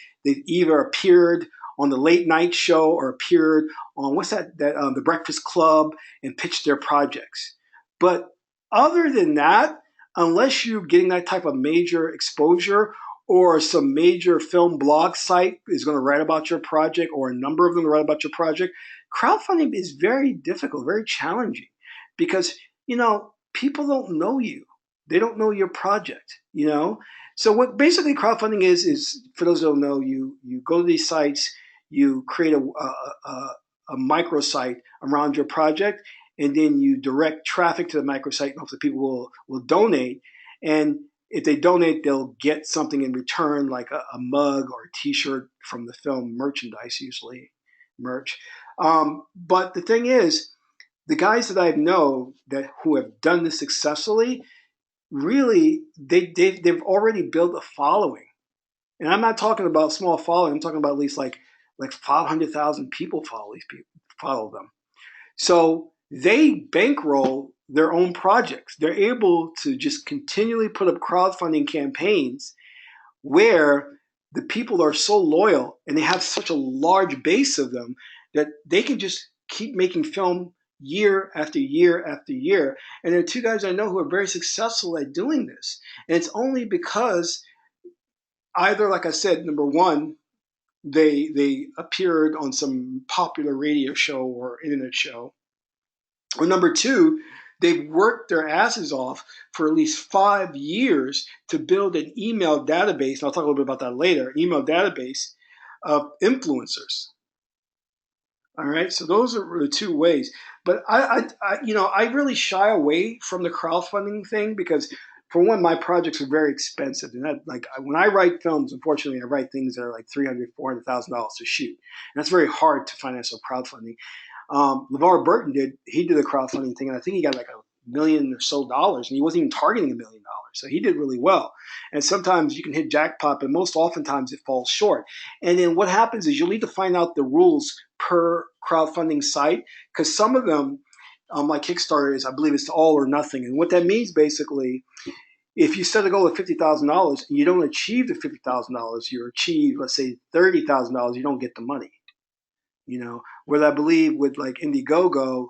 either appeared on the late night show or appeared on the Breakfast Club and pitched their projects. But other than that, unless you're getting that type of major exposure or some major film blog site is going to write about your project or a number of them write about your project, crowdfunding is very difficult, very challenging because, people don't know you. They don't know your project. So what basically crowdfunding is for those who don't know, you go to these sites, you create a microsite around your project, and then you direct traffic to the microsite, and hopefully people will donate. And if they donate, they'll get something in return, like a mug or a T-shirt from the film, merchandise, usually merch. But the thing is, the guys that I know who have done this successfully, really, they've already built a following. And I'm not talking about small following. I'm talking about at least like 500,000 people follow them. So they bankroll their own projects. They're able to just continually put up crowdfunding campaigns where the people are so loyal and they have such a large base of them that they can just keep making film year after year after year. And there are two guys I know who are very successful at doing this. And it's only because either, like I said, number one, they appeared on some popular radio show or internet show, or number two, they've worked their asses off for at least 5 years to build an email database. And I'll talk a little bit about that later. Email database of influencers. All right, so those are the two ways. But I really shy away from the crowdfunding thing because, for one, my projects are very expensive, and when I write films, unfortunately, I write things that are like $300,000-$400,000 to shoot, and that's very hard to finance with crowdfunding. LeVar Burton did a crowdfunding thing, and I think he got like $1 million or so, and he wasn't even targeting $1 million. So he did really well. And sometimes you can hit jackpot, but most oftentimes it falls short. And then what happens is you'll need to find out the rules per crowdfunding site, because some of them, like Kickstarter is, I believe it's all or nothing. And what that means basically, if you set a goal of $50,000 and you don't achieve the $50,000, you achieve, let's say, $30,000, you don't get the money. Where I believe with like Indiegogo,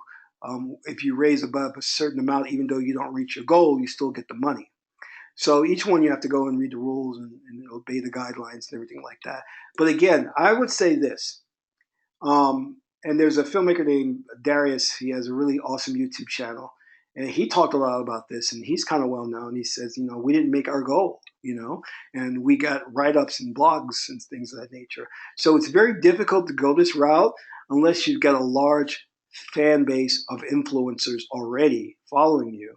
if you raise above a certain amount, even though you don't reach your goal, you still get the money. So each one you have to go and read the rules and obey the guidelines and everything like that. But again, I would say this. And there's a filmmaker named Darius. He has a really awesome YouTube channel. And he talked a lot about this, and he's kind of well known. He says, we didn't make our goal, and we got write-ups and blogs and things of that nature. So it's very difficult to go this route unless you've got a large fan base of influencers already following you.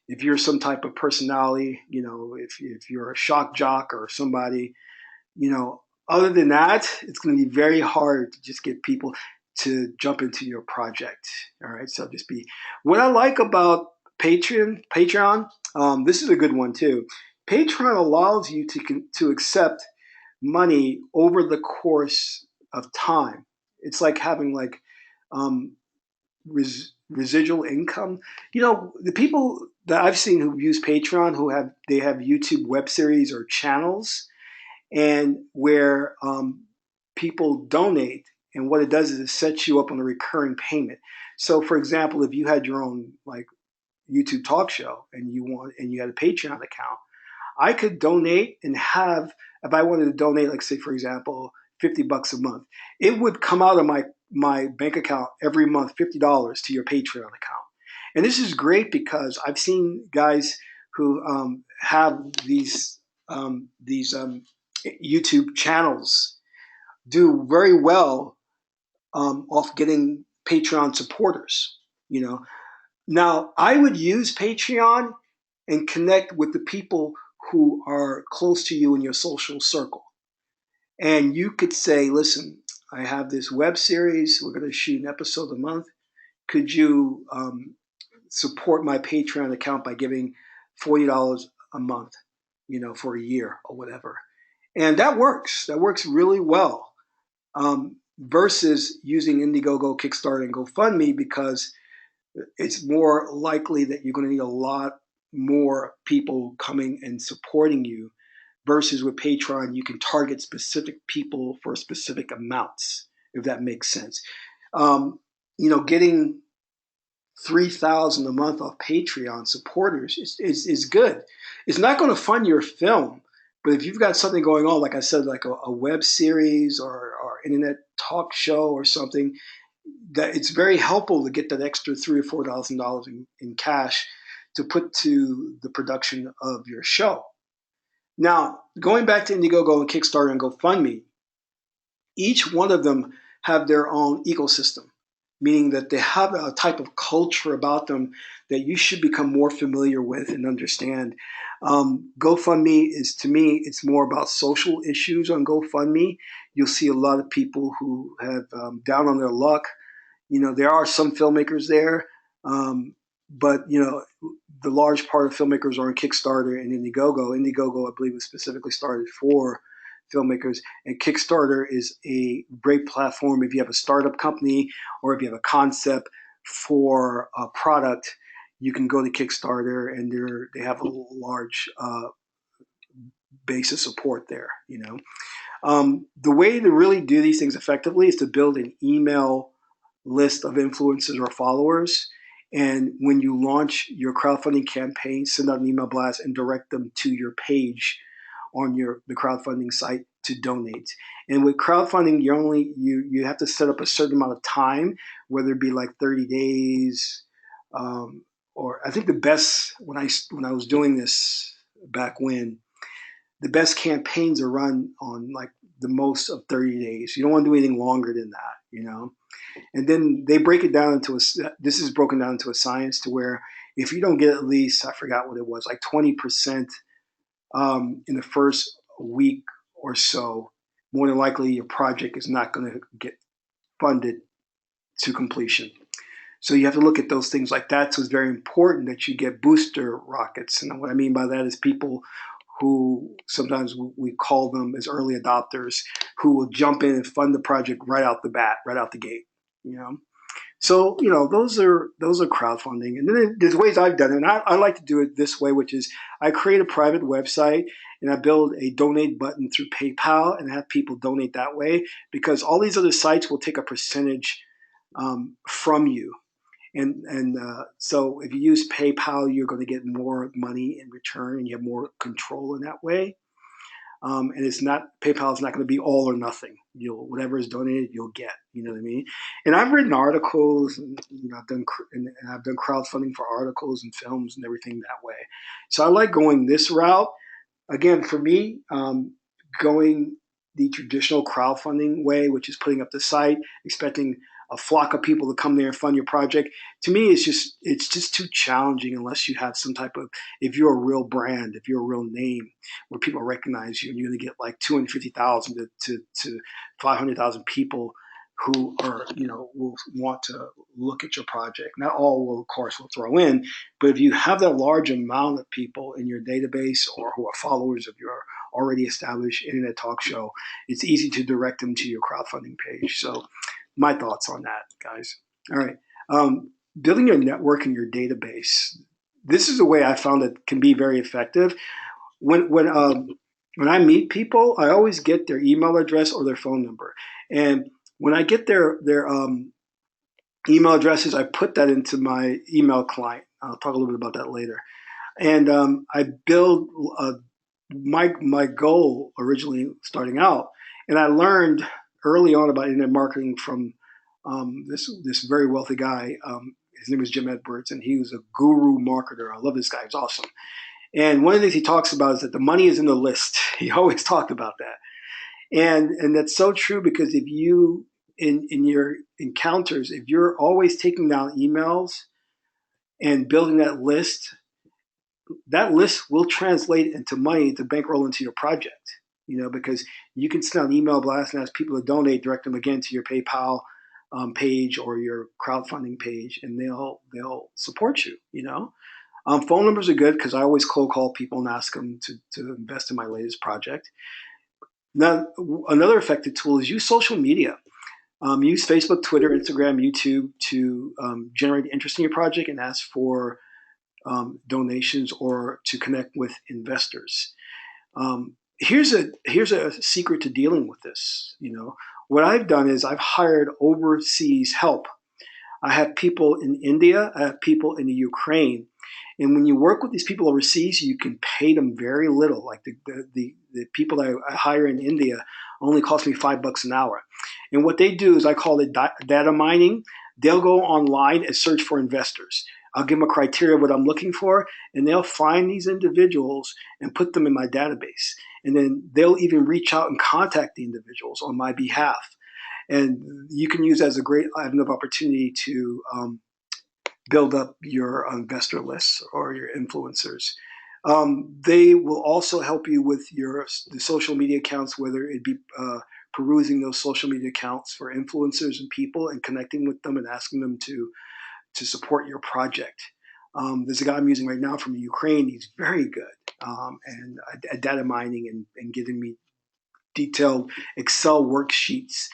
If you're some type of personality, if you're a shock jock or somebody, other than that, it's going to be very hard to just get people to jump into your project. All right, so just be. What I like about Patreon, this is a good one too. Patreon allows you to accept money over the course of time. It's like having like residual income. The people that I've seen who use Patreon, they have YouTube web series or channels. and where people donate. And what it does is it sets you up on a recurring payment. So, for example, if you had your own like YouTube talk show and you had a Patreon account, I could donate and have, if I wanted to donate, like say for example, $50 a month, it would come out of my bank account every month, $50 to your Patreon account. And this is great because I've seen guys who have these YouTube channels do very well off getting Patreon supporters. You know, now I would use Patreon and connect with the people who are close to you in your social circle. And you could say, listen, I have this web series. We're going to shoot an episode a month. Could you support my Patreon account by giving $40 a month, for a year or whatever? And that works. That works really well. Versus using Indiegogo, Kickstarter, and GoFundMe, because it's more likely that you're going to need a lot more people coming and supporting you, versus with Patreon, you can target specific people for specific amounts, if that makes sense. Getting 3,000 a month off Patreon supporters is good. It's not going to fund your film, but if you've got something going on, like I said, like a web series or internet talk show or something, that it's very helpful to get that extra $3,000 or $4,000 in cash to put to the production of your show. Now, going back to Indiegogo and Kickstarter and GoFundMe, each one of them have their own ecosystem, meaning that they have a type of culture about them that you should become more familiar with and understand. GoFundMe is, to me, it's more about social issues on GoFundMe. You'll see a lot of people who have down on their luck. There are some filmmakers there, but the large part of filmmakers are on Kickstarter and Indiegogo. Indiegogo, I believe, was specifically started for filmmakers, and Kickstarter is a great platform if you have a startup company or if you have a concept for a product. You can go to Kickstarter, and they have a large base of support there. The way to really do these things effectively is to build an email list of influencers or followers. And when you launch your crowdfunding campaign, send out an email blast and direct them to your page on the crowdfunding site to donate. And with crowdfunding, you have to set up a certain amount of time, whether it be like 30 days, or I think the best, when I was doing this back when, the best campaigns are run on like the most of 30 days. You don't want to do anything longer than that. And then they break it down this is broken down into a science to where if you don't get at least, I forgot what it was, like 20% in the first week or so, more than likely your project is not going to get funded to completion. So you have to look at those things like that. So it's very important that you get booster rockets. And what I mean by that is people who sometimes we call them as early adopters, who will jump in and fund the project right out the bat, right out the gate. So those are crowdfunding. And then there's ways I've done it, and I like to do it this way, which is I create a private website and I build a donate button through PayPal and have people donate that way, because all these other sites will take a percentage from you. And so if you use PayPal, you're going to get more money in return, and you have more control in that way. And PayPal is not going to be all or nothing. Whatever is donated, you'll get. You know what I mean? And I've written articles, and I've done crowdfunding for articles and films and everything that way. So I like going this route. Again, for me, going the traditional crowdfunding way, which is putting up the site, expecting a flock of people to come there and fund your project. To me, it's just too challenging unless you have some type of, if you're a real brand, if you're a real name where people recognize you, and you're going to get like 250,000 to 500,000 people who are, will want to look at your project. Not all will, of course, will throw in, but if you have that large amount of people in your database or who are followers of your already established internet talk show, it's easy to direct them to your crowdfunding page. So my thoughts on that, guys. All right. Building your network and your database. This is a way I found that can be very effective. When when I meet people, I always get their email address or their phone number. And when I get their email addresses, I put that into my email client. I'll talk a little bit about that later. And I build my goal originally starting out, and I learned early on about internet marketing from this very wealthy guy. His name was Jim Edwards, and he was a guru marketer. I love this guy; he's awesome. And one of the things he talks about is that the money is in the list. He always talked about that, and that's so true because if you in your encounters, if you're always taking down emails and building that list will translate into money to bankroll into your project. Because you can send out an email blast and ask people to donate, direct them again to your PayPal page or your crowdfunding page, and they'll support you. Phone numbers are good because I always cold call people and ask them to invest in my latest project. Now, another effective tool is use social media. Use Facebook, Twitter, Instagram, YouTube to generate interest in your project and ask for donations or to connect with investors. Here's a secret to dealing with this. What I've done is I've hired overseas help. I have people in India. I have people in the Ukraine. And when you work with these people overseas, you can pay them very little. Like the people that I hire in India only cost me $5 an hour. And what they do is I call it data mining. They'll go online and search for investors. I'll give them a criteria of what I'm looking for, and they'll find these individuals and put them in my database. And then they'll even reach out and contact the individuals on my behalf. And you can use that as a great avenue of opportunity to build up your investor lists or your influencers. They will also help you with the social media accounts, whether it be perusing those social media accounts for influencers and people and connecting with them and asking them to support your project. There's a guy I'm using right now from Ukraine. He's very good and at data mining and giving me detailed Excel worksheets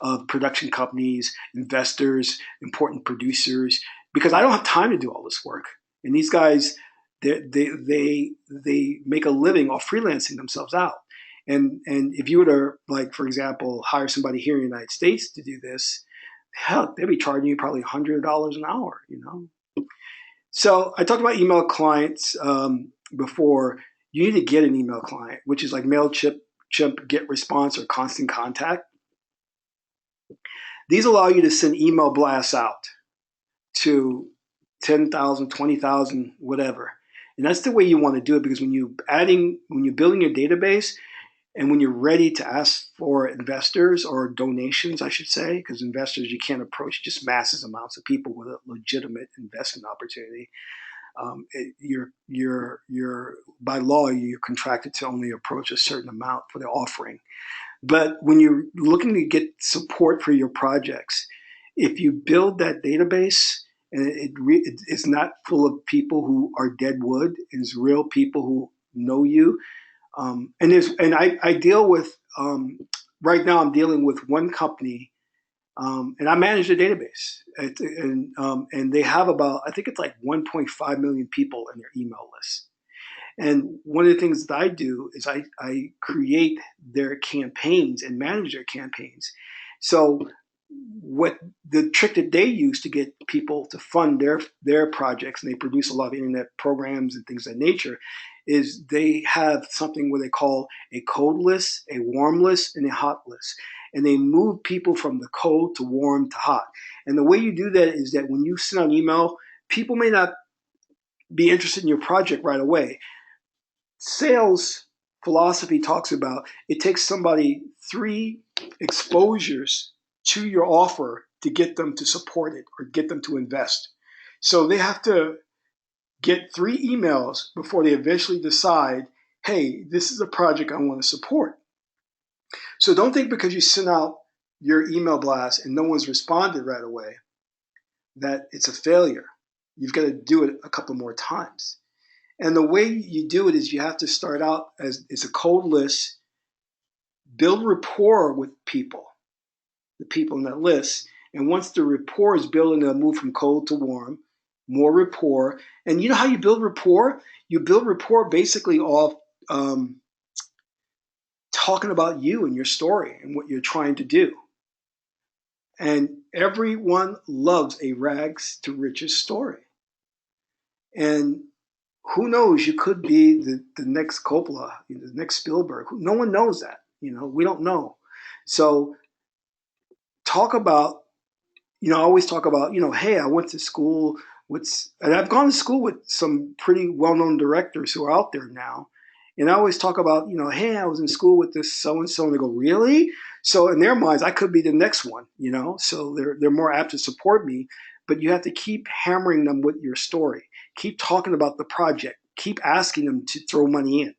of production companies, investors, important producers, because I don't have time to do all this work. And these guys, they make a living off freelancing themselves out. And if you were to, like, for example, hire somebody here in the United States to do this, hell, they'd be charging you probably $100 an hour. So I talked about email clients before. You need to get an email client, which is like MailChimp, Get Response, or Constant Contact. These allow you to send email blasts out to 10,000, 20,000, whatever. And that's the way you want to do it, because when you're building your database and when you're ready to ask for investors or donations, I should say, because investors you can't approach just massive amounts of people with a legitimate investment opportunity. You're by law you're contracted to only approach a certain amount for the offering. But when you're looking to get support for your projects, if you build that database and it's not full of people who are dead wood, it's real people who know you. I deal with right now. I'm dealing with one company, and I manage the database, and they have about, I think it's like 1.5 million people in their email list. And one of the things that I do is I create their campaigns and manage their campaigns. So what the trick that they use to get people to fund their projects, and they produce a lot of internet programs and things of that nature, is they have something where they call a cold list, a warm list, and a hot list. And they move people from the cold to warm to hot. And the way you do that is that when you send out an email, people may not be interested in your project right away. Sales philosophy talks about it takes somebody 3 exposures to your offer to get them to support it or get them to invest. So they have to get 3 emails before they eventually decide, hey, this is a project I want to support. So don't think because you send out your email blast and no one's responded right away that it's a failure. You've got to do it a couple more times. And the way you do it is you have to start out as it's a cold list, build rapport with the people in that list. And once the rapport is built, they'll move from cold to warm, more rapport. And you know how you build rapport? You build rapport basically off talking about you and your story and what you're trying to do. And everyone loves a rags to riches story. And who knows, you could be the next Coppola, the next Spielberg. No one knows that. We don't know. So talk about, I always talk about, hey, I went to school and I've gone to school with some pretty well-known directors who are out there now. And I always talk about, hey, I was in school with this so-and-so, and they go, really? So in their minds, I could be the next one, so they're more apt to support me. But you have to keep hammering them with your story. Keep talking about the project. Keep asking them to throw money in.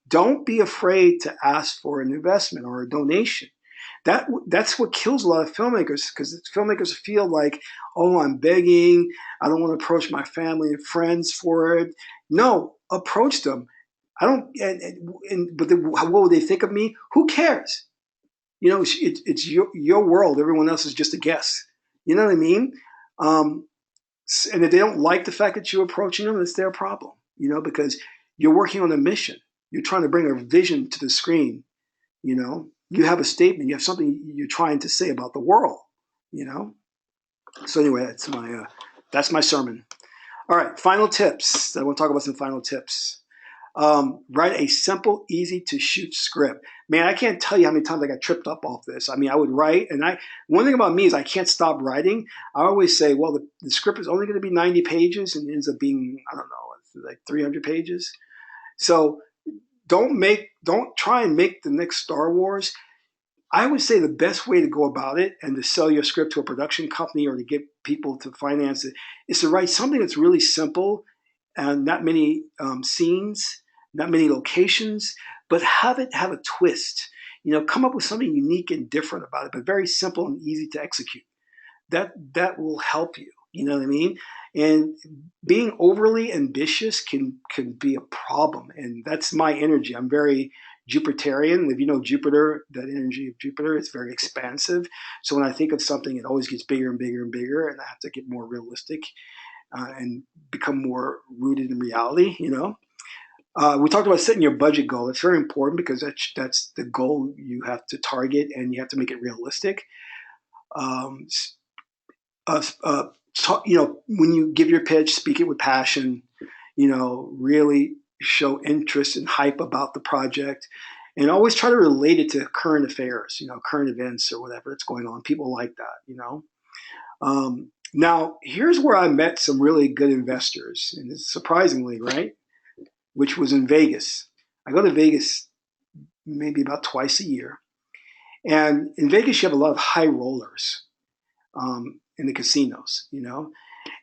Don't be afraid to ask for an investment or a donation. That's what kills a lot of filmmakers, because filmmakers feel like, oh, I'm begging. I don't want to approach my family and friends for it. No, approach them. I don't. What will they think of me? Who cares? It's your world. Everyone else is just a guest. You know what I mean? Um, and if they don't like the fact that you're approaching them, it's their problem. Because you're working on a mission. You're trying to bring a vision to the screen. You have a statement. You have something you're trying to say about the world. You know. So anyway, that's my sermon. All right, final tips. I want to talk about some final tips. Write a simple, easy to shoot script. Man, I can't tell you how many times I got tripped up off this. I mean, I would write, and one thing about me is I can't stop writing. I always say, well, the script is only going to be 90 pages, and it ends up being, I don't know, like 300 pages. So don't try and make the next Star Wars. I would say the best way to go about it and to sell your script to a production company or to get people to finance it is to write something that's really simple and not many scenes, not many locations, but have it have a twist. Come up with something unique and different about it, but very simple and easy to execute. That will help you. You know what I mean? And being overly ambitious can be a problem, and that's my energy. I'm very Jupiterian. If you know Jupiter, that energy of Jupiter, it's very expansive. So when I think of something, it always gets bigger and bigger and bigger, and I have to get more realistic and become more rooted in reality. We talked about setting your budget goal. It's very important because that's the goal you have to target, and you have to make it realistic. Um, when you give your pitch, speak it with passion. Really show interest and hype about the project, and always try to relate it to current affairs, current events or whatever that's going on. People like that. Now, here's where I met some really good investors, and it's surprisingly, right? Which was in Vegas. I go to Vegas maybe about twice a year, and in Vegas you have a lot of high rollers in the casinos,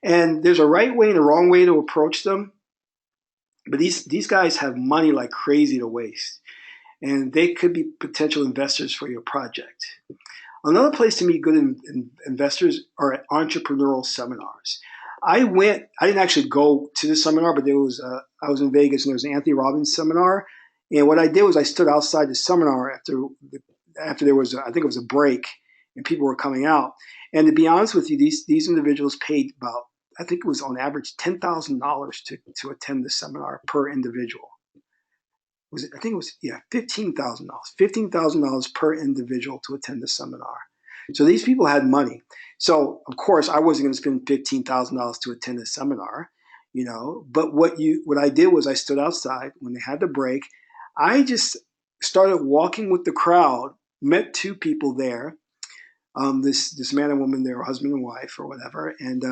and there's a right way and a wrong way to approach them. But these guys have money like crazy to waste, and they could be potential investors for your project. Another place to meet good investors are at entrepreneurial seminars. I didn't actually go to the seminar, but I was in Vegas and there was an Anthony Robbins seminar. And what I did was I stood outside the seminar after there was, I think it was a break and people were coming out. And to be honest with you, these individuals paid about, I think it was on average $10,000 to attend the seminar per individual. I think it was, yeah, $15,000 per individual to attend the seminar. So these people had money. So of course I wasn't going to spend $15,000 to attend a seminar, but what I did was I stood outside when they had the break. I just started walking with the crowd, met two people there, this man and woman, their husband and wife or whatever, and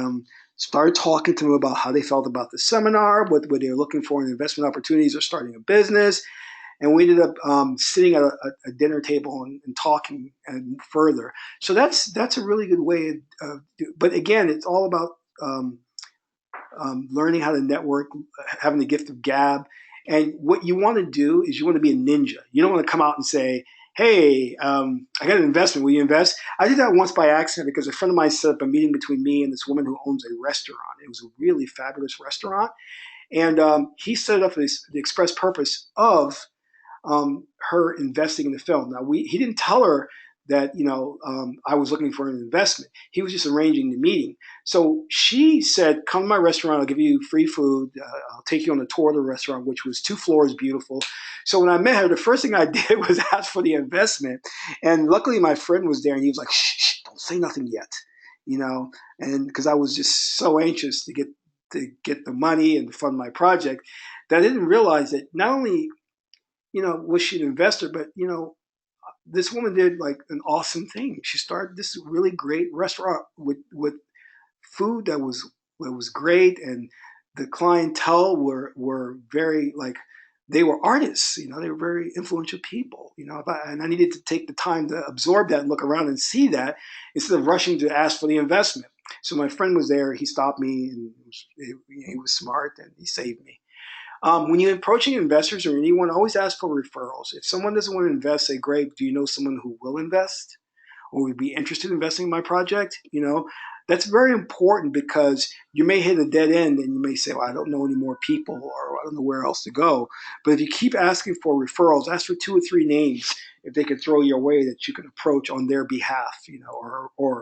started talking to them about how they felt about the seminar, what they were looking for in investment opportunities or starting a business. And we ended up sitting at a dinner table and talking and further. So that's a really good way. But again, it's all about learning how to network, having the gift of gab. And what you want to do is you want to be a ninja. You don't want to come out and say, hey, I got an investment. Will you invest? I did that once by accident because a friend of mine set up a meeting between me and this woman who owns a restaurant. It was a really fabulous restaurant. And he set it up for the express purpose of her investing in the film. Now, he didn't tell her that I was looking for an investment. He was just arranging the meeting. So she said, "Come to my restaurant. I'll give you free food. I'll take you on a tour of the restaurant, which was 2 floors, beautiful." So when I met her, the first thing I did was ask for the investment. And luckily, my friend was there, and he was like, "Shh, shh, don't say nothing yet," and because I was just so anxious to get the money and fund my project, that I didn't realize that not only was she an investor, but this woman did like an awesome thing. She started this really great restaurant with food that was great, and the clientele were very like they were artists. They were very influential people. And I needed to take the time to absorb that and look around and see that instead of rushing to ask for the investment. So my friend was there. He stopped me, and he was smart, and he saved me. When you're approaching investors or anyone, always ask for referrals. If someone doesn't want to invest, say, "Great, do you know someone who will invest or would be interested in investing in my project?" That's very important because you may hit a dead end and you may say, "Well, I don't know any more people, or I don't know where else to go." But if you keep asking for referrals, ask for 2 or 3 names if they can throw your way that you can approach on their behalf, or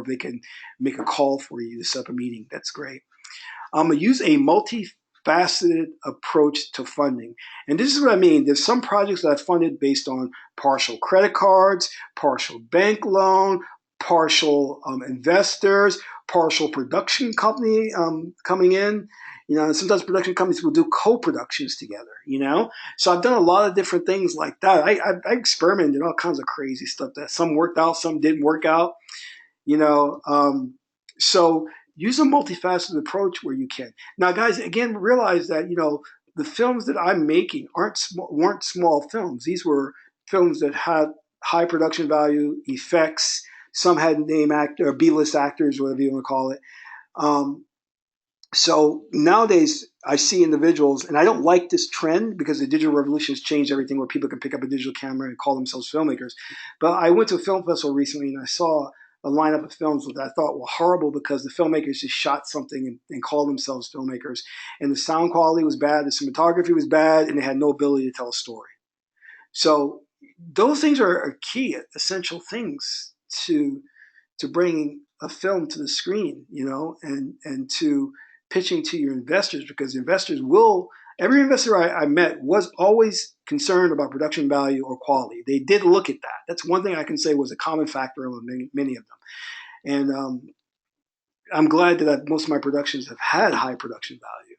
if they can make a call for you to set up a meeting. That's great. Use a multifaceted approach to funding. And this is what I mean. There's some projects that I funded based on partial credit cards, partial bank loan, partial investors, partial production company coming in. And sometimes production companies will do co-productions together. So I've done a lot of different things like that. I experimented in all kinds of crazy stuff that some worked out, some didn't work out you know so use a multifaceted approach where you can. Now, guys, again, realize that the films that I'm making weren't small films. These were films that had high production value, effects. Some had name actor or B-list actors, whatever you want to call it. So nowadays, I see individuals, and I don't like this trend because the digital revolution has changed everything, where people can pick up a digital camera and call themselves filmmakers. But I went to a film festival recently, and I saw a lineup of films that I thought were horrible because the filmmakers just shot something and called themselves filmmakers. And the sound quality was bad, the cinematography was bad, and they had no ability to tell a story. So those things are key, essential things to bringing a film to the screen, and to pitching to your investors, because investors will. Every investor I met was always concerned about production value or quality. They did look at that. That's one thing I can say was a common factor among many of them. And I'm glad that most of my productions have had high production value.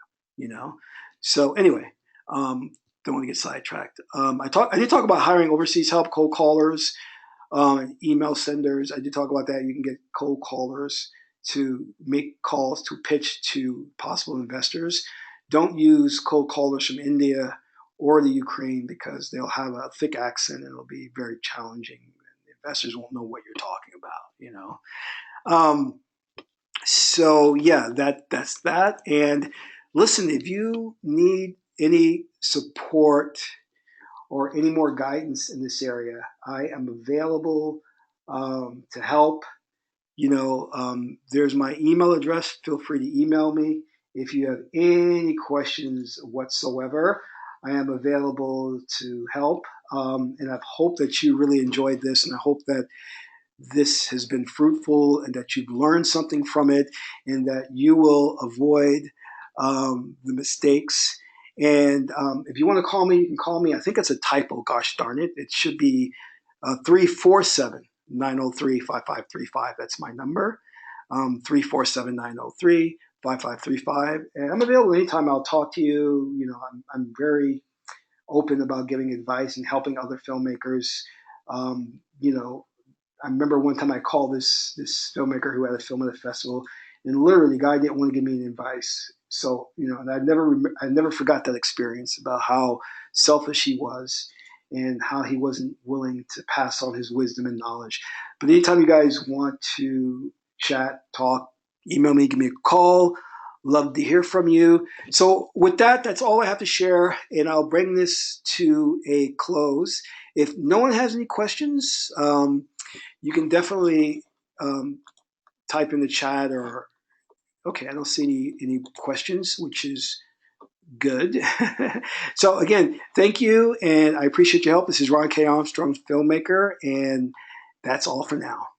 So anyway, don't want to get sidetracked. I did talk about hiring overseas help, cold callers, email senders. I did talk about that. You can get cold callers to make calls to pitch to possible investors. Don't use cold callers from India or the Ukraine because they'll have a thick accent and it'll be very challenging. Investors won't know what you're talking about. So yeah, that's that. And listen, if you need any support or any more guidance in this area, I am available to help. There's my email address. Feel free to email me if you have any questions whatsoever. I am available to help. And I hope that you really enjoyed this, and I hope that this has been fruitful and that you've learned something from it, and that you will avoid the mistakes. And if you want to call me, you can call me. I think it's a typo. Gosh darn it. It should be 347 903 5535. That's my number. 347 903 5535. And I'm available anytime. I'll talk to you. I'm very open about giving advice and helping other filmmakers. You know, I remember one time I called this filmmaker who had a film at a festival, and literally the guy didn't want to give me any advice. So and I never forgot that experience about how selfish he was and how he wasn't willing to pass on his wisdom and knowledge. But anytime you guys want to chat, talk, email me, give me a call. Love to hear from you. So with that, that's all I have to share, and I'll bring this to a close. If no one has any questions, you can definitely type in the chat, or okay, I don't see any questions, which is good. So again, thank you, and I appreciate your help. This is Ron K. Armstrong, filmmaker, and that's all for now.